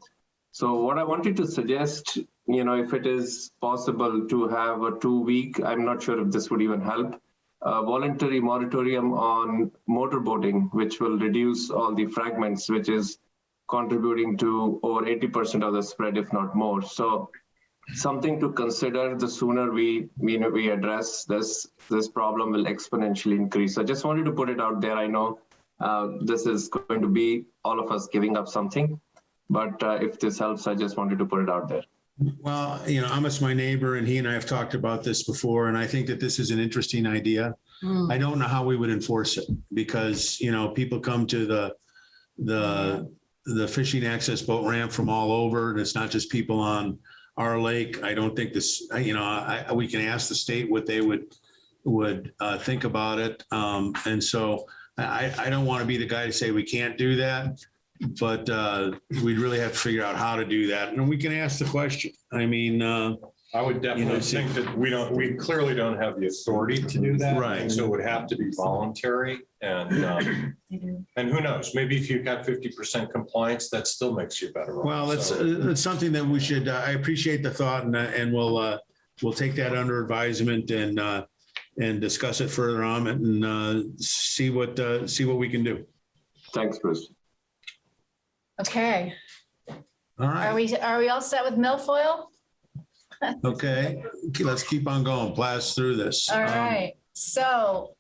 So what I wanted to suggest, if it is possible to have a 2-week, I'm not sure if this would even help, voluntary moratorium on motorboating, which will reduce all the fragments, which is contributing to over 80% of the spread, if not more. So something to consider. The sooner we address this problem will exponentially increase. I just wanted to put it out there. I know this is going to be all of us giving up something, but if this helps, I just wanted to put it out there. Well, Amit's my neighbor, and he and I have talked about this before, and I think that this is an interesting idea. I don't know how we would enforce it because, people come to the fishing access boat ramp from all over, and it's not just people on our lake. I don't think this, we can ask the state what they would think about it. And so I don't want to be the guy to say we can't do that, but we'd really have to figure out how to do that. And we can ask the question. I mean, I would definitely think that we clearly don't have the authority to do that. Right. And so it would have to be voluntary. And who knows, maybe if you've got 50% compliance, that still makes you better off. well, it's something that we should, I appreciate the thought, and we'll take that under advisement and discuss it further on and see what we can do. Thanks, Bruce. Okay. All right. Are we all set with milfoil? Okay. Let's keep on going. Blast through this. All right. So,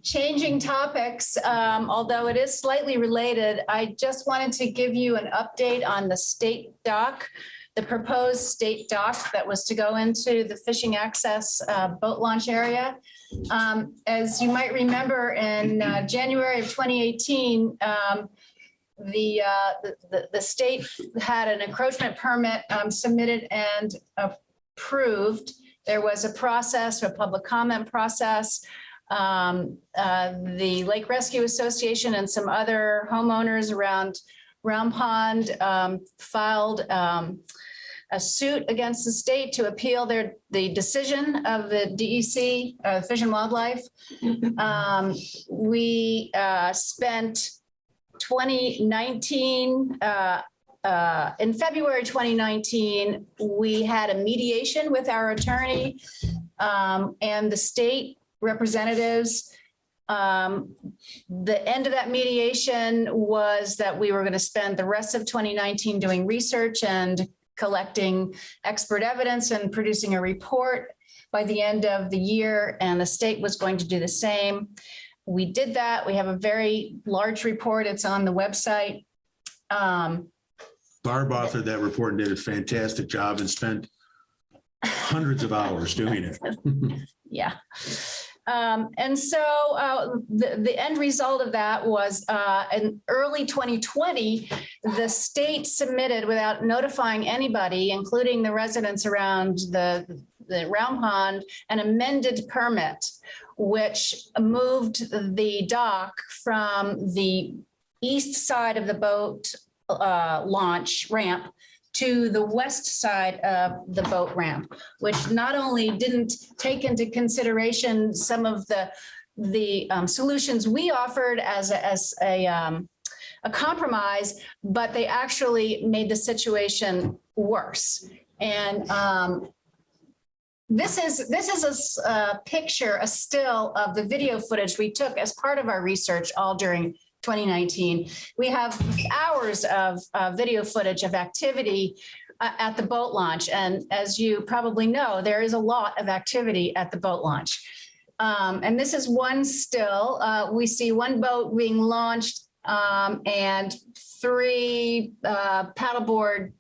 changing topics, although it is slightly related, I just wanted to give you an update on the state dock, the proposed state dock that was to go into the fishing access boat launch area. As you might remember, in January of 2018, the state had an encroachment permit submitted and approved. There was a process, a public comment process. The Lake Rescue Association and some other homeowners around Round Pond filed a suit against the state to appeal the decision of the DEC, Fish and Wildlife. We spent 2019, in February 2019, we had a mediation with our attorney and the state representatives. The end of that mediation was that we were going to spend the rest of 2019 doing research and collecting expert evidence and producing a report by the end of the year, and the state was going to do the same. We did that. We have a very large report. It's on the website. Barb authored that report and did a fantastic job and spent hundreds of hours doing it. Yeah. And so the end result of that was in early 2020, the state submitted, without notifying anybody, including the residents around the Round Pond, an amended permit, which moved the dock from the east side of the boat launch ramp to the west side of the boat ramp, which not only didn't take into consideration some of the the solutions we offered as a compromise, but they actually made the situation worse. And this is a picture, a still of the video footage we took as part of our research all during 2019. We have hours of video footage of activity at the boat launch. And as you probably know, there is a lot of activity at the boat launch. And this is one still. We see one boat being launched and 3 paddleboard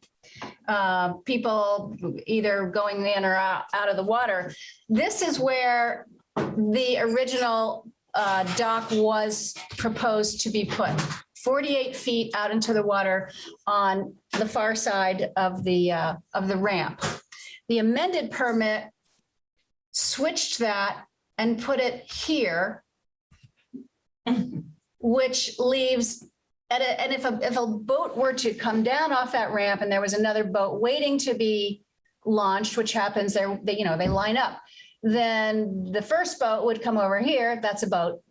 people either going in or out of the water. This is where the original dock was proposed to be put, 48 feet out into the water on the far side of the ramp. The amended permit switched that and put it here, which leaves, and if a boat were to come down off that ramp and there was another boat waiting to be launched, which happens, they line up, then the first boat would come over here, that's a boat.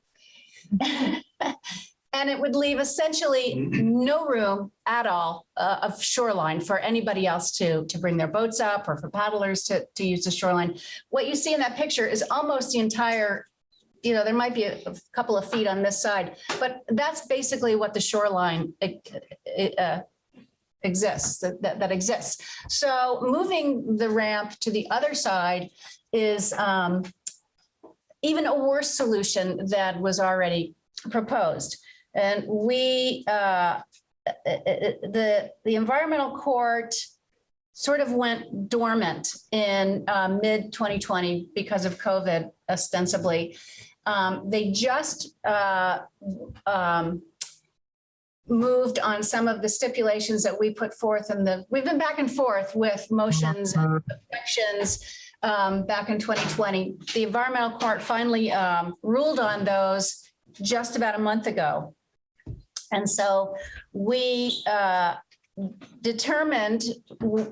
And it would leave essentially no room at all of shoreline for anybody else to bring their boats up or for paddlers to use the shoreline. What you see in that picture is almost the entire, there might be a couple of feet on this side, but that's basically what the shoreline exists, that exists. So moving the ramp to the other side is even a worse solution that was already proposed. And we, the environmental court sort of went dormant in mid-2020 because of COVID, ostensibly. They just moved on some of the stipulations that we put forth we've been back and forth with motions and objections back in 2020. The environmental court finally ruled on those just about a month ago. And so we determined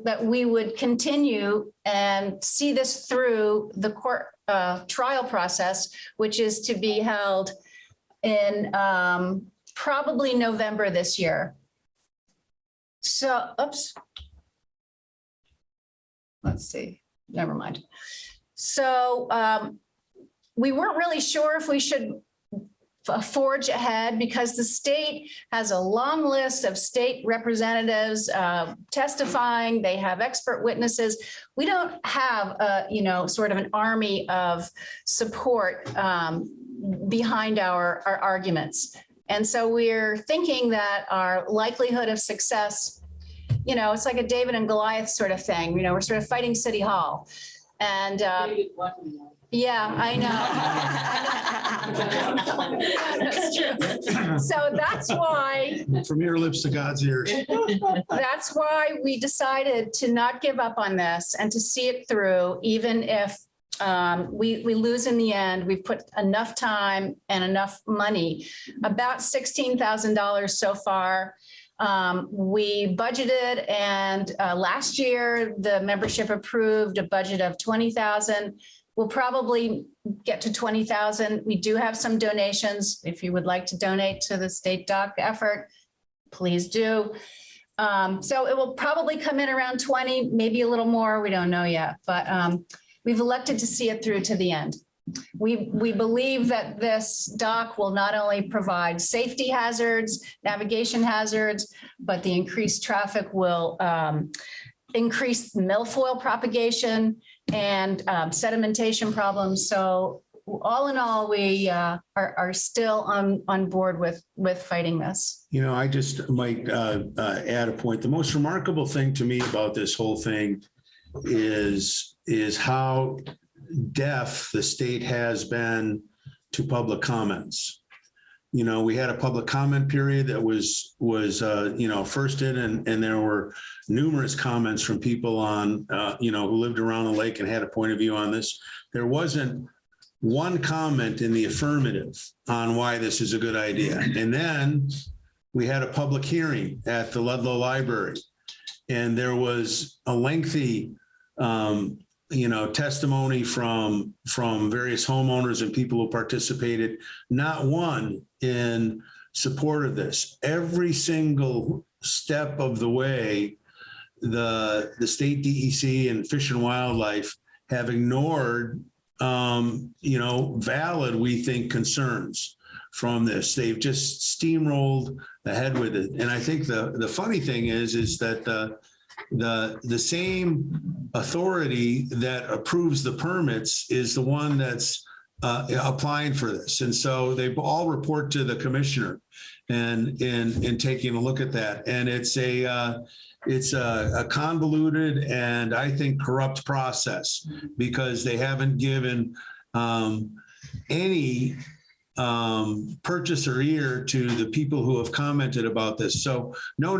that we would continue and see this through the court trial process, which is to be held in probably November this year. So, oops. Let's see, never mind. So we weren't really sure if we should forge ahead because the state has a long list of state representatives testifying. They have expert witnesses. We don't have sort of an army of support behind our arguments. And so we're thinking that our likelihood of success, it's like a David and Goliath sort of thing. We're sort of fighting City Hall. And yeah, I know. That's true. So that's why. From your lips to God's ears. That's why we decided to not give up on this and to see it through, even if we lose in the end. We've put enough time and enough money, about $16,000 so far. We budgeted, and last year the membership approved a budget of $20,000. We'll probably get to 20,000. We do have some donations. If you would like to donate to the state dock effort, please do. So it will probably come in around 20, maybe a little more. We don't know yet, but we've elected to see it through to the end. We believe that this dock will not only provide safety hazards, navigation hazards, but the increased traffic will increase milfoil propagation and sedimentation problems. So all in all, we are still on board with fighting this. I just might add a point. The most remarkable thing to me about this whole thing is how deaf the state has been to public comments. We had a public comment period that was first in, and there were numerous comments from people on, who lived around the lake and had a point of view on this. There wasn't one comment in the affirmative on why this is a good idea. And then we had a public hearing at the Ludlow Library, and there was a lengthy testimony from various homeowners and people who participated, not one in support of this. Every single step of the way, the state DEC and Fish and Wildlife have ignored, valid, we think, concerns from this. They've just steamrolled ahead with it. And I think the funny thing is that the same authority that approves the permits is the one that's applying for this. And so they all report to the commissioner and in taking a look at that. And it's a convoluted and I think corrupt process because they haven't given any purchaser ear to the people who have commented about this. So no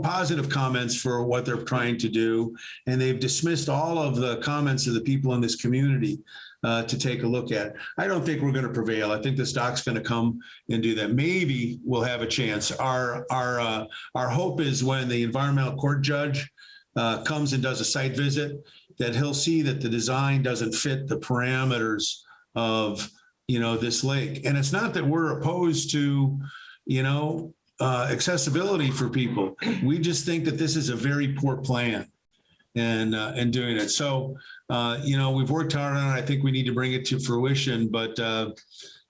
positive comments for what they're trying to do. And they've dismissed all of the comments of the people in this community to take a look at. I don't think we're going to prevail. I think the stock's going to come and do that. Maybe we'll have a chance. Our hope is when the environmental court judge comes and does a site visit, that he'll see that the design doesn't fit the parameters of this lake. And it's not that we're opposed to, accessibility for people. We just think that this is a very poor plan and doing it. So, we've worked hard on it. I think we need to bring it to fruition, but,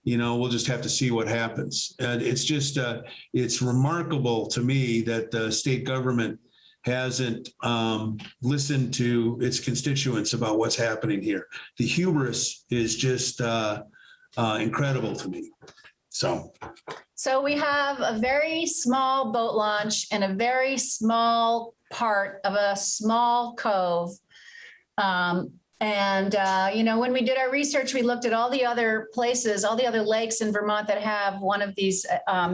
we'll just have to see what happens. And it's just, it's remarkable to me that the state government hasn't listened to its constituents about what's happening here. The hubris is just, incredible to me. So we have a very small boat launch in a very small part of a small cove. When we did our research, we looked at all the other places, all the other lakes in Vermont that have one of these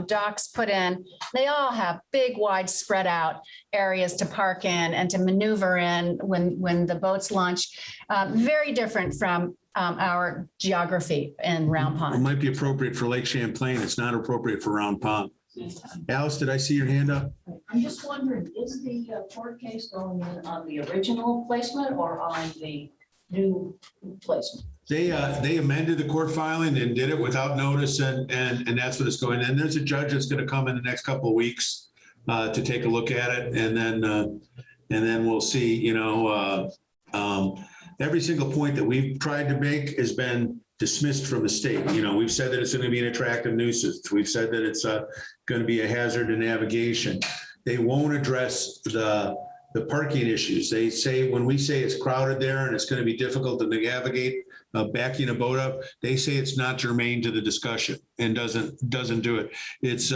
docks put in. They all have big, wide, spread out areas to park in and to maneuver in when the boats launch. Very different from our geography in Round It Pond. might be appropriate for Lake Champlain. It's not appropriate for Round Pond. Alice, did I see your hand up? I'm just wondering, is the court case going in on the original placement or on the new placement? They amended the court filing and did it without notice, and that's what it's going in. There's a judge that's going to come in the next couple of weeks to take a look at it, and then we'll see. Every single point that we've tried to make has been dismissed from the state. We've said that it's going to be an attractive nuisance. We've said that it's going to be a hazard to navigation. They won't address the parking issues. They say, when we say it's crowded there and it's going to be difficult to navigate backing a boat up, they say it's not germane to the discussion and doesn't do it. It's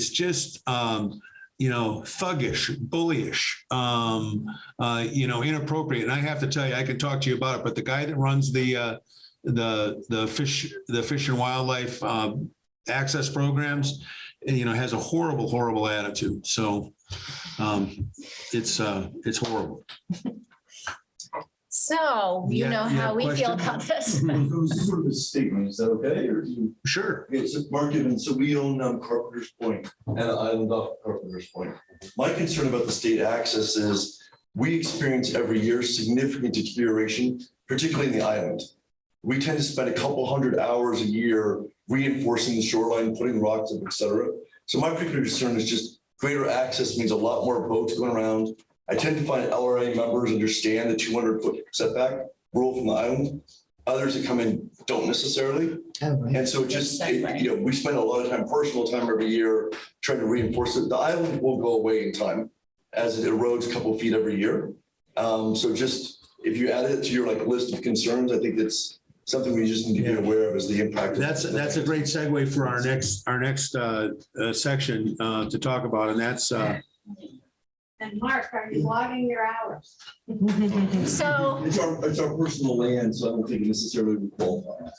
just thuggish, bullyish, inappropriate. And I have to tell you, I can talk to you about it, but the guy that runs the Fish and Wildlife access programs, has a horrible attitude. So it's horrible. So you know how we feel about this. Sort of a statement, is that okay? Or do you? Sure. Okay, so Mark Gibbons, so we own Carpenter's Point and Island off Carpenter's Point. My concern about the state access is we experience every year significant deterioration, particularly in the island. We tend to spend a couple hundred hours a year reinforcing the shoreline, putting rocks up, et cetera. So my particular concern is just greater access means a lot more boats going around. I tend to find LRA members understand the 200-foot setback rule from the island. Others that come in don't necessarily. Oh, right. And so just, we spend a lot of time, personal time every year trying to reinforce it. The island will go away in time as it erodes a couple of feet every year. So just, if you add it to your list of concerns, I think that's something we just need to be aware of is the impact. That's a great segue for our next section to talk about, and that's. And Mark, are you logging your hours? So it's our personal land, so I don't think it necessarily would qualify.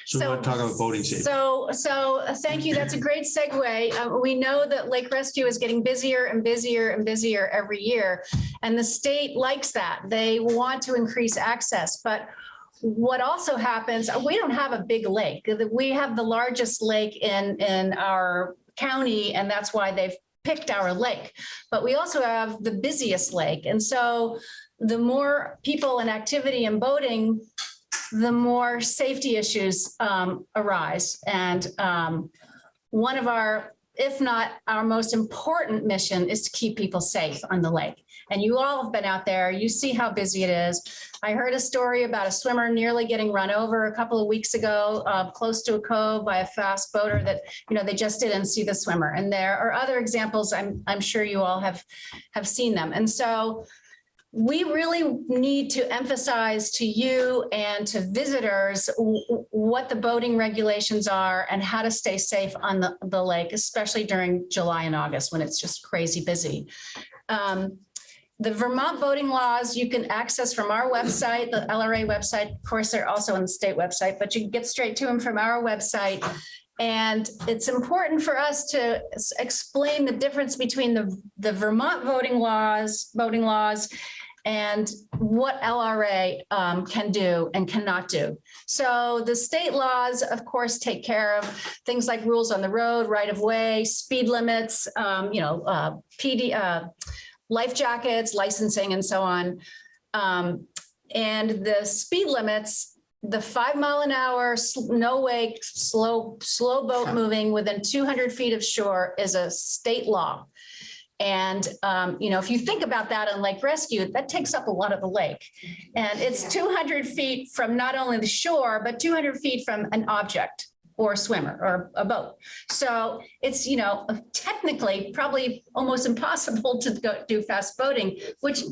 So we want to talk about boating safety. So thank you. That's a great segue. We know that lake rescue is getting busier and busier and busier every year, and the state likes that. They want to increase access, but what also happens, we don't have a big lake. We have the largest lake in our county, and that's why they've picked our lake. But we also have the busiest lake. And so the more people and activity in boating, the more safety issues arise. And one of our, if not our most important mission, is to keep people safe on the lake. And you all have been out there, you see how busy it is. I heard a story about a swimmer nearly getting run over a couple of weeks ago, close to a cove by a fast boater that, they just didn't see the swimmer. And there are other examples, I'm sure you all have seen them. And so we really need to emphasize to you and to visitors what the boating regulations are and how to stay safe on the lake, especially during July and August when it's just crazy busy. The Vermont boating laws you can access from our website, the LRA website. Of course, they're also on the state website, but you can get straight to them from our website. And it's important for us to explain the difference between the Vermont voting laws, and what LRA can do and cannot do. So the state laws, of course, take care of things like rules on the road, right of way, speed limits, life jackets, licensing, and so on. And the speed limits, the 5 mile an hour, no wake, slow boat moving within 200 feet of shore is a state law. And, if you think about that on Lake Rescue, that takes up a lot of the lake. And it's 200 feet from not only the shore, but 200 feet from an object or a swimmer or a boat. So it's, technically probably almost impossible to go do fast boating, which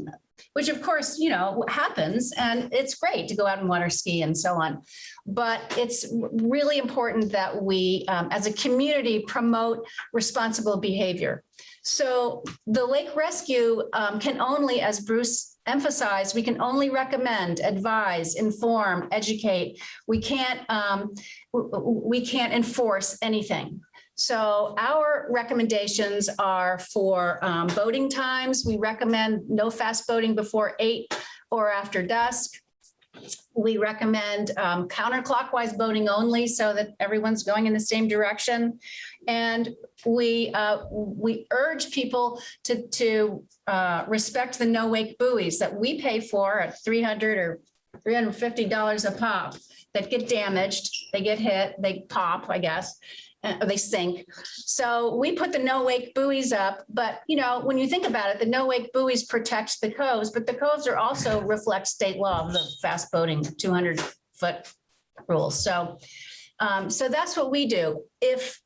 of course, happens, and it's great to go out and water ski and so on. But it's really important that we, as a community, promote responsible behavior. So the Lake Rescue can only, as Bruce emphasized, we can only recommend, advise, inform, educate. We can't enforce anything. So our recommendations are for boating times. We recommend no fast boating before 8 or after dusk. We recommend counterclockwise boating only so that everyone's going in the same direction. And we urge people to respect the no wake buoys that we pay for at $300 or $350 a pop that get damaged, they get hit, they pop, I guess. They sink. So we put the no wake buoys up, but when you think about it, the no wake buoys protect the coves, but the coves are also reflect state law of the fast boating 200-foot rules. So that's what we do. If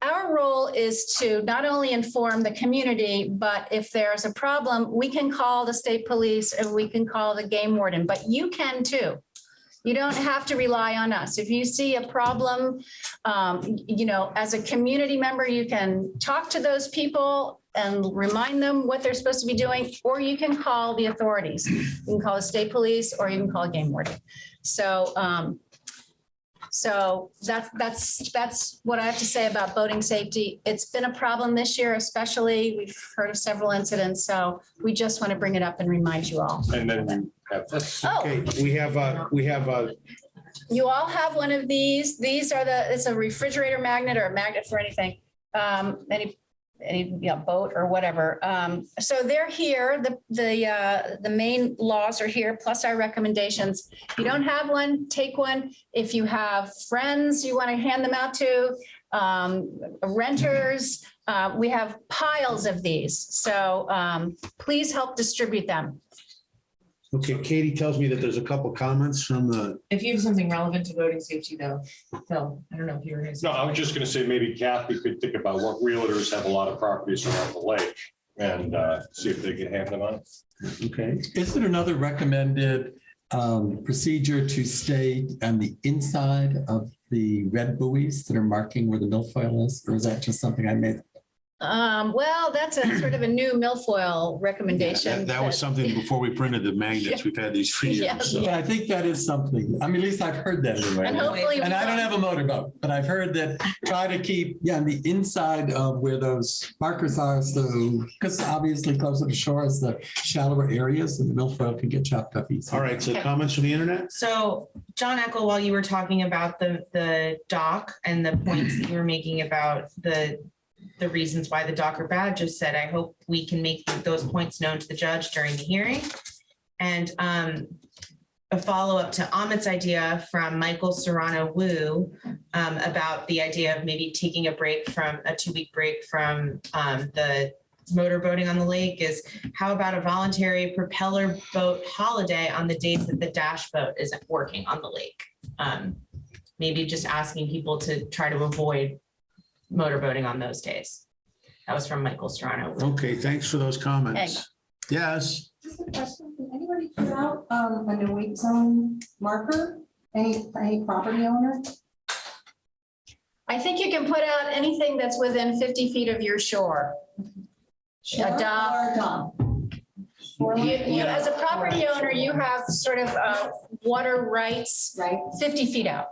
our role is to not only inform the community, but if there's a problem, we can call the state police and we can call the game warden, but you can too. You don't have to rely on us. If you see a problem, as a community member, you can talk to those people and remind them what they're supposed to be doing, or you can call the authorities. You can call the state police, or you can call a game warden. So that's what I have to say about boating safety. It's been a problem this year, especially. We've heard of several incidents, so we just want to bring it up and remind you all. And then you have this. Okay, we have You all have one of these. These are it's a refrigerator magnet or a magnet for anything, any boat or whatever. So they're here. The main laws are here, plus our recommendations. If you don't have one, take one. If you have friends you want to hand them out to, renters, we have piles of these. So please help distribute them. Okay, Katie tells me that there's a couple comments from the. If you have something relevant to voting safety though, Phil, I don't know if you were going to say. No, I was just going to say maybe Kathy could think about what realtors have a lot of properties around the lake and see if they can have them on. Okay. Is there another recommended procedure to stay on the inside of the red buoys that are marking where the milfoil is, or is that just something I made? Well, that's a sort of a new milfoil recommendation. That was something before we printed the magnets. We've had these for years. Yeah. So. Yeah, I think that is something. I mean, at least I've heard that anyway. And hopefully, and I don't have a motorboat, but I've heard that try to keep on the inside of where those markers are. So, because obviously closer to shore is the shallower areas, and the milfoil can get chopped up easily. All right. So comments from the internet. So John Eckel, while you were talking about the dock and the points that you were making about the reasons why the dock are bad, just said, I hope we can make those points known to the judge during the hearing. And a follow-up to Amit's idea from Michael Serrano Wu about the idea of maybe taking a break from a 2-week break from the motorboating on the lake is how about a voluntary propeller boat holiday on the days that the dash boat isn't working on the lake? Maybe just asking people to try to avoid motorboating on those days. That was from Michael Serrano. Okay, thanks for those comments. Thanks. Yes. Just a question, can anybody put out a no wake zone marker? Any property owner? I think you can put out anything that's within 50 feet of your shore. Adopt. You, as a property owner, you have sort of water rights, 50 feet out.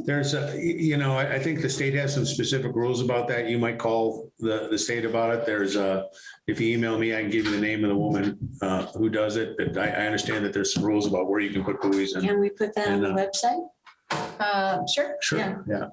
There's a, I think the state has some specific rules about that. You might call the state about it. There's a, if you email me, I can give you the name of the woman who does it. But I understand that there's some rules about where you can put buoys. Can we put that on the website? Sure. Sure, yeah.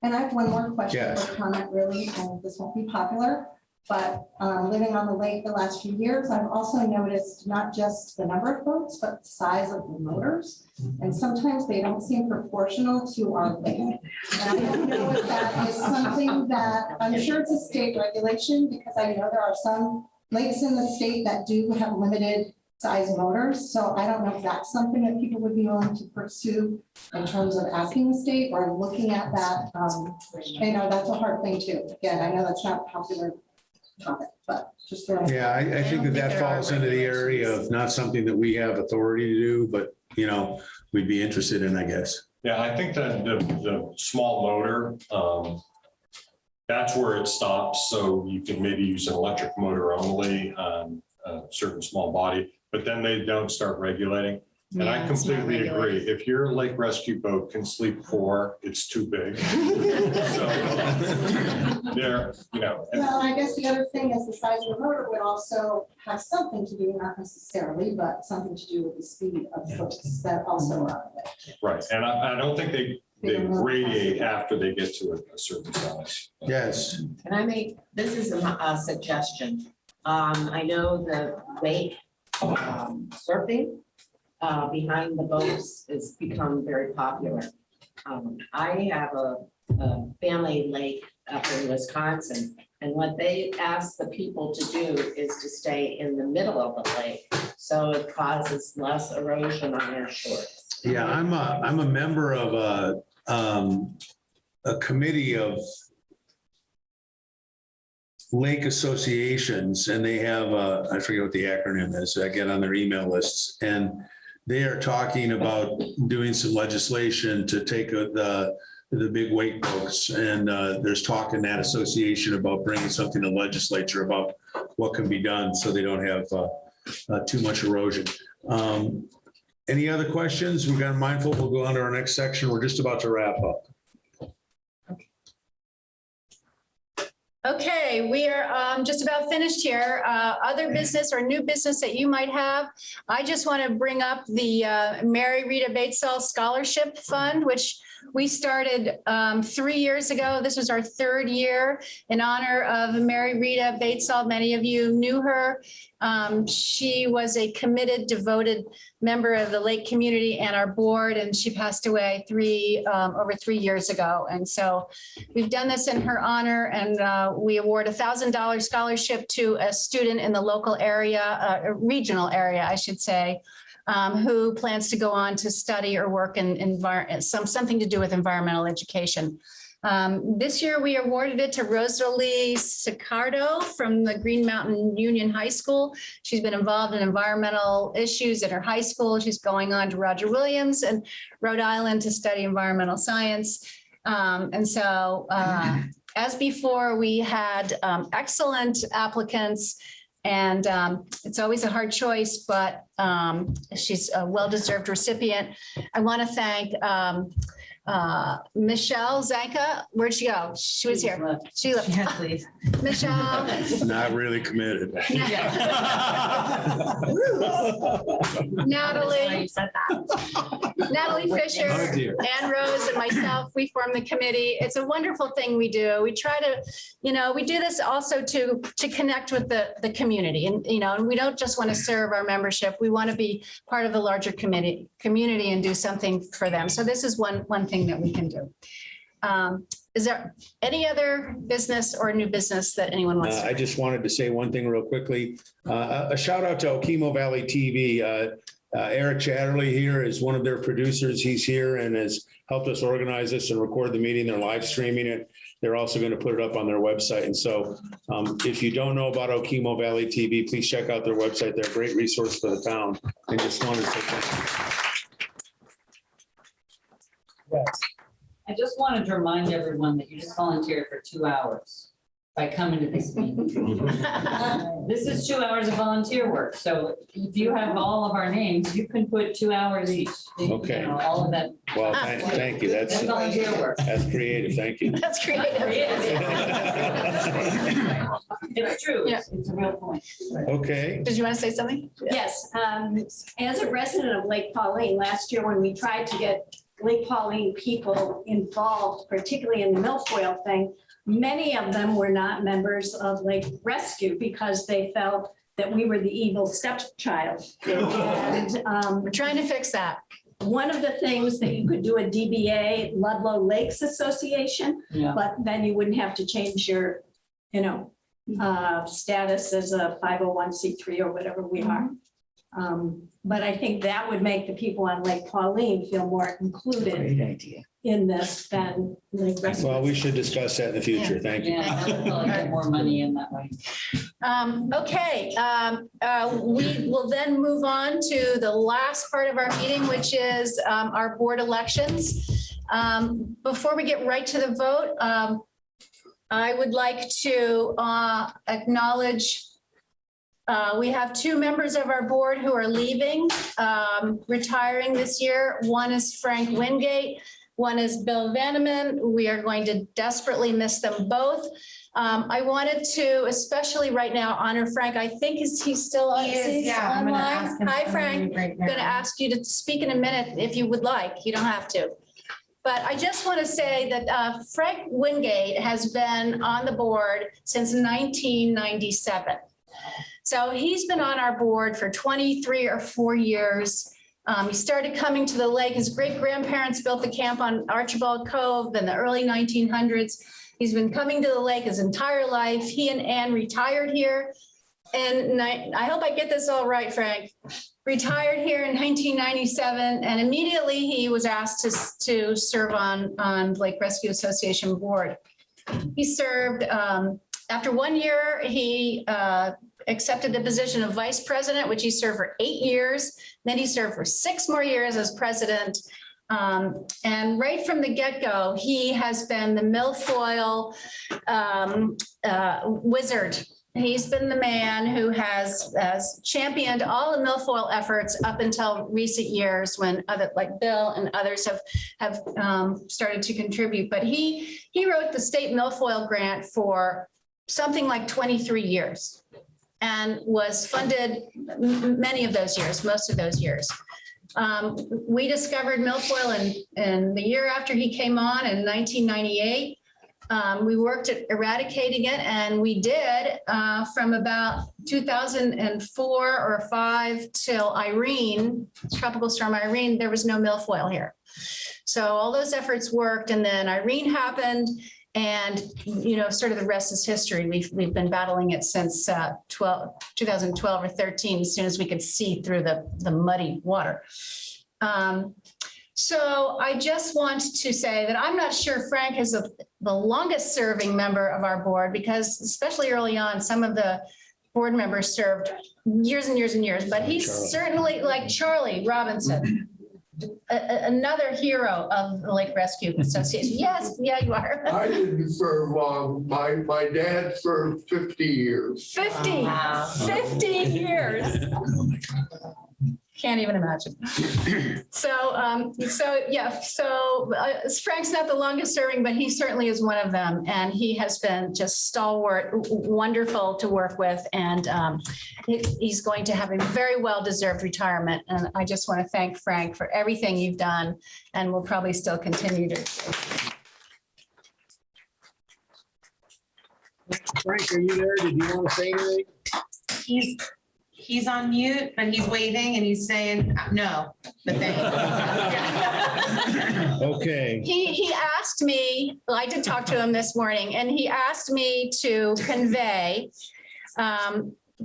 And I have one more question Yes. or comment really, and this won't be popular, but living on the lake the last few years, I've also noticed not just the number of boats, but the size of the motors. And sometimes they don't seem proportional to our lake. And I don't know if that is something that, I'm sure it's a state regulation, because I know there are some lakes in the state that do have limited size motors. So I don't know if that's something that people would be willing to pursue in terms of asking the state or looking at that. I know that's a hard thing too. Again, I know that's not popular topic, but just throwing. Yeah, I think that falls into the area of not something that we have authority to do, but, we'd be interested in, I guess. Yeah, I think that the small motor, that's where it stops. So you can maybe use an electric motor only on a certain small body, but then they don't start regulating. And I completely agree. If your lake rescue boat can sleep 4, it's too big. So there, Well, I guess the other thing is the size of the motor would also have something to do, not necessarily, but something to do with the speed of boats that also are on it. Right. And I don't think they radiate after they get to a certain size. Yes. Can I make, this is a suggestion. I know the wake surfing behind the boats has become very popular. I have a family lake up in Wisconsin, and what they ask the people to do is to stay in the middle of the lake, so it causes less erosion on their shores. Yeah, I'm a member of a committee of lake associations, and they have I forget what the acronym is. I get on their email lists, and they are talking about doing some legislation to take the big wake boats, and there's talk in that association about bringing something to legislature about what can be done so they don't have too much erosion. Any other questions? We've got mindful. We'll go on to our next section. We're just about to wrap up. Okay, we are just about finished here. Other business or new business that you might have. I just want to bring up the Mary Rita Batesall Scholarship Fund, which we started 3 years ago. This was our 3rd year in honor of Mary Rita Batesall. Many of you knew her. She was a committed, devoted member of the lake community and our board, and she passed away over 3 years ago. And so we've done this in her honor, and we award $1,000 scholarship to a student in the local area, regional area, I should say, who plans to go on to study or work in something to do with environmental education. This year, we awarded it to Rosalie Sicardo from the Green Mountain Union High School. She's been involved in environmental issues at her high school. She's going on to Roger Williams and Rhode Island to study environmental science. And so, as before, we had excellent applicants. And it's always a hard choice, but she's a well-deserved recipient. I want to thank Michelle Zanka, where'd she go? She was here. She left. Yes, please. Michelle. Not really committed. Natalie. Natalie Fisher, Oh, dear. Ann Rose, and myself, we form the committee. It's a wonderful thing we do. We try to, we do this also to connect with the community. And, and we don't just want to serve our membership. We want to be part of the larger community and do something for them. So this is one thing that we can do. Is there any other business or new business that anyone wants to? I just wanted to say one thing real quickly. A shout out to Okemo Valley TV. Eric Chatterley here is one of their producers. He's here and has helped us organize this and record the meeting. They're live streaming it. They're also going to put it up on their website. And so if you don't know about Okemo Valley TV, please check out their website. They're a great resource for the town. And just wanted to say thank you. I just wanted to remind everyone that you just volunteered for 2 hours by coming to this meeting. This is 2 hours of volunteer work. So if you have all of our names, you can put 2 hours each. Okay. All of that. Well, thank you. That's volunteer work. That's creative. Thank you. That's creative. It's true. Yeah. It's a real point. Okay. Did you want to say something? Yes, as a resident of Lake Pauline, last year when we tried to get Lake Pauline people involved, particularly in the milfoil thing, many of them were not members of Lake Rescue because they felt that we were the evil stepchild. And we're trying to fix that. One of the things that you could do a DBA, Ludlow Lakes Association, but then you wouldn't have to change your, status as a 501c3 or whatever we are. But I think that would make the people on Lake Pauline feel more included in this than Lake Rescue. Well, we should discuss that in the future. Thank you. Yeah, that would probably get more money in that way. Okay, we will then move on to the last part of our meeting, which is our board elections. Before we get right to the vote, I would like to acknowledge we have 2 members of our board who are leaving, retiring this year. One is Frank Wingate, one is Bill Vanneman. We are going to desperately miss them both. I wanted to, especially right now, honor Frank. I think he's still on. He is, yeah. I'm gonna Online. ask him Hi, to Frank. leave right I'm going to now. ask you to speak in a minute if you would like. You don't have to. But I just want to say that Frank Wingate has been on the board since 1997. So he's been on our board for 23 or 4 years. He started coming to the lake. His great grandparents built the camp on Archibald Cove in the early 1900s. He's been coming to the lake his entire life. He and Ann retired here. And I hope I get this all right, Frank. Retired here in 1997, and immediately he was asked to serve on Lake Rescue Association board. He served, after 1 year, he accepted the position of vice president, which he served for 8 years. Then he served for 6 more years as president. And right from the get-go, he has been the milfoil wizard. He's been the man who has championed all the milfoil efforts up until recent years when like Bill and others have started to contribute. But he wrote the state milfoil grant for something like 23 years and was funded many of those years, most of those years. We discovered milfoil in the year after he came on in 1998. We worked at eradicating it, and we did from about 2004 or 5 till Irene, Tropical Storm Irene, there was no milfoil here. So all those efforts worked, and then Irene happened, and sort of the rest is history. We've been battling it since 2012 or 13, as soon as we could see through the muddy water. So I just want to say that I'm not sure Frank is the longest serving member of our board, because especially early on, some of the board members served years and years and years, but he's certainly like Charlie Robinson, another hero of the Lake Rescue Association. Yes, yeah, you are. I didn't serve long. My dad served 50 years. 50 years. Can't even imagine. So Frank's not the longest serving, but he certainly is one of them. And he has been just stalwart, wonderful to work with. And he's going to have a very well-deserved retirement. And I just want to thank Frank for everything you've done and will probably still continue to. Frank, are you there? Did you want to say anything? He's on mute, but he's waving and he's saying no, but thank you. Okay. He asked me, well, I did talk to him this morning, and he asked me to convey,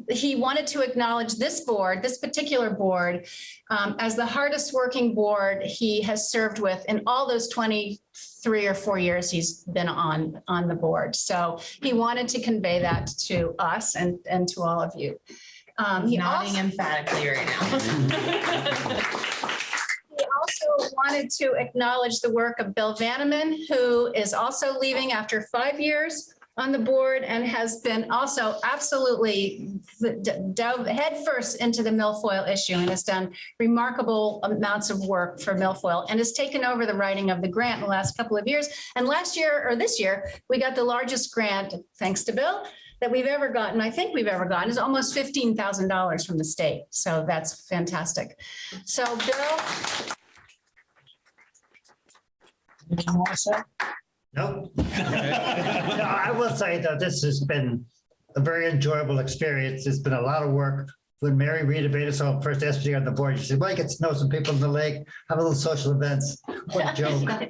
he wanted to acknowledge this board, this particular board, as the hardest working board he has served with in all those 23 or 4 years he's been on the board. So he wanted to convey that to us and to all of you. He's nodding emphatically right now. He also wanted to acknowledge the work of Bill Vanneman, who is also leaving after 5 years on the board and has been also absolutely dove headfirst into the milfoil issue and has done remarkable amounts of work for milfoil and has taken over the writing of the grant in the last couple of years. And last year, or this year, we got the largest grant, thanks to Bill, that we've ever gotten, I think we've ever gotten, is almost $15,000 from the state. So that's fantastic. So Bill. Anything you want to say? Nope. No, I will say though, this has been a very enjoyable experience. It's been a lot of work. When Mary Rita Badersall first asked me on the board, she said, well, I get to know some people in the lake, have a little social events. What a joke. But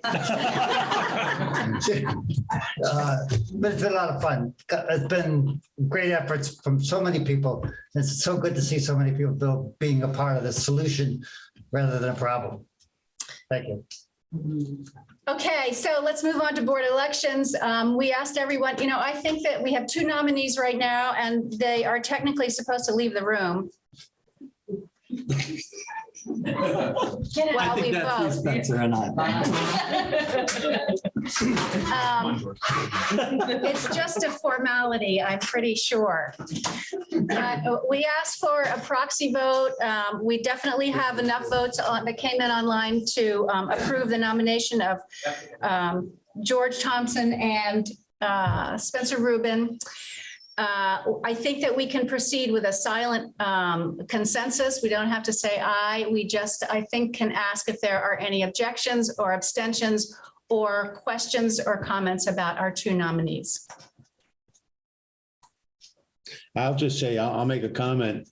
it's been a lot of fun. It's been great efforts from so many people. It's so good to see so many people being a part of the solution rather than a problem. Thank you. Okay, so let's move on to board elections. We asked everyone, I think that we have 2 nominees right now and they are technically supposed to leave the room. I think that's you, Spencer, and I. It's just a formality, I'm pretty sure. We asked for a proxy vote. We definitely have enough votes that came in online to approve the nomination of George Thompson and Spencer Rubin. I think that we can proceed with a silent consensus. We don't have to say aye. We just, I think, can ask if there are any objections or abstentions or questions or comments about our 2 nominees. I'll just say, I'll make a comment.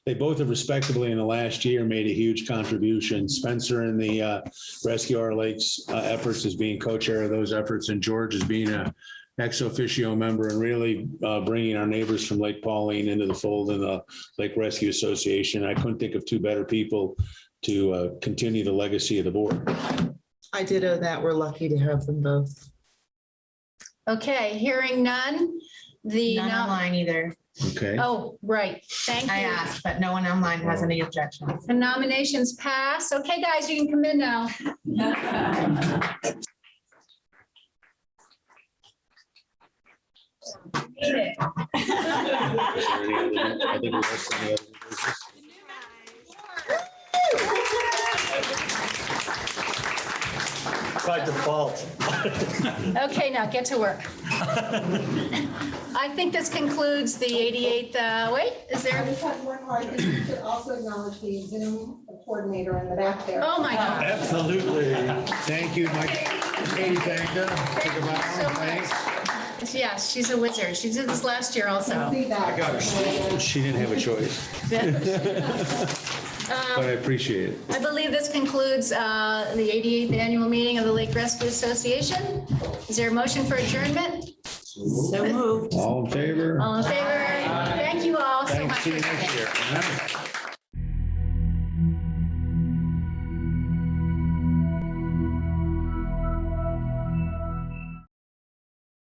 They both have respectively in the last year made a huge contribution. Spencer in the Rescue Our Lakes efforts as being co-chair of those efforts, and George as being a ex officio member and really bringing our neighbors from Lake Pauline into the fold in the Lake Rescue Association. I couldn't think of 2 better people to continue the legacy of the board. I ditto that. We're lucky to have them both. Okay, hearing none. None online either. Okay. Oh, right. Thank you. I asked, but no one online has any objections. The nominations pass. Okay, guys, you can come in now. By default. Okay, now get to work. I think this concludes the 88th, wait, is I there? just have one more. I think we should also acknowledge the Zoom coordinator in the back there. Oh, my God. Absolutely. Thank you, Mike. Katie, thank you. So much. Yes, she's a wizard. She did this last year also. See that. I got her. She didn't have a choice, but I appreciate it. I believe this concludes the 88th annual meeting of the Lake Rescue Association. Is there a motion for adjournment? So moved. All in favor? All in favor? Thank you all so much. Thanks, see you next year.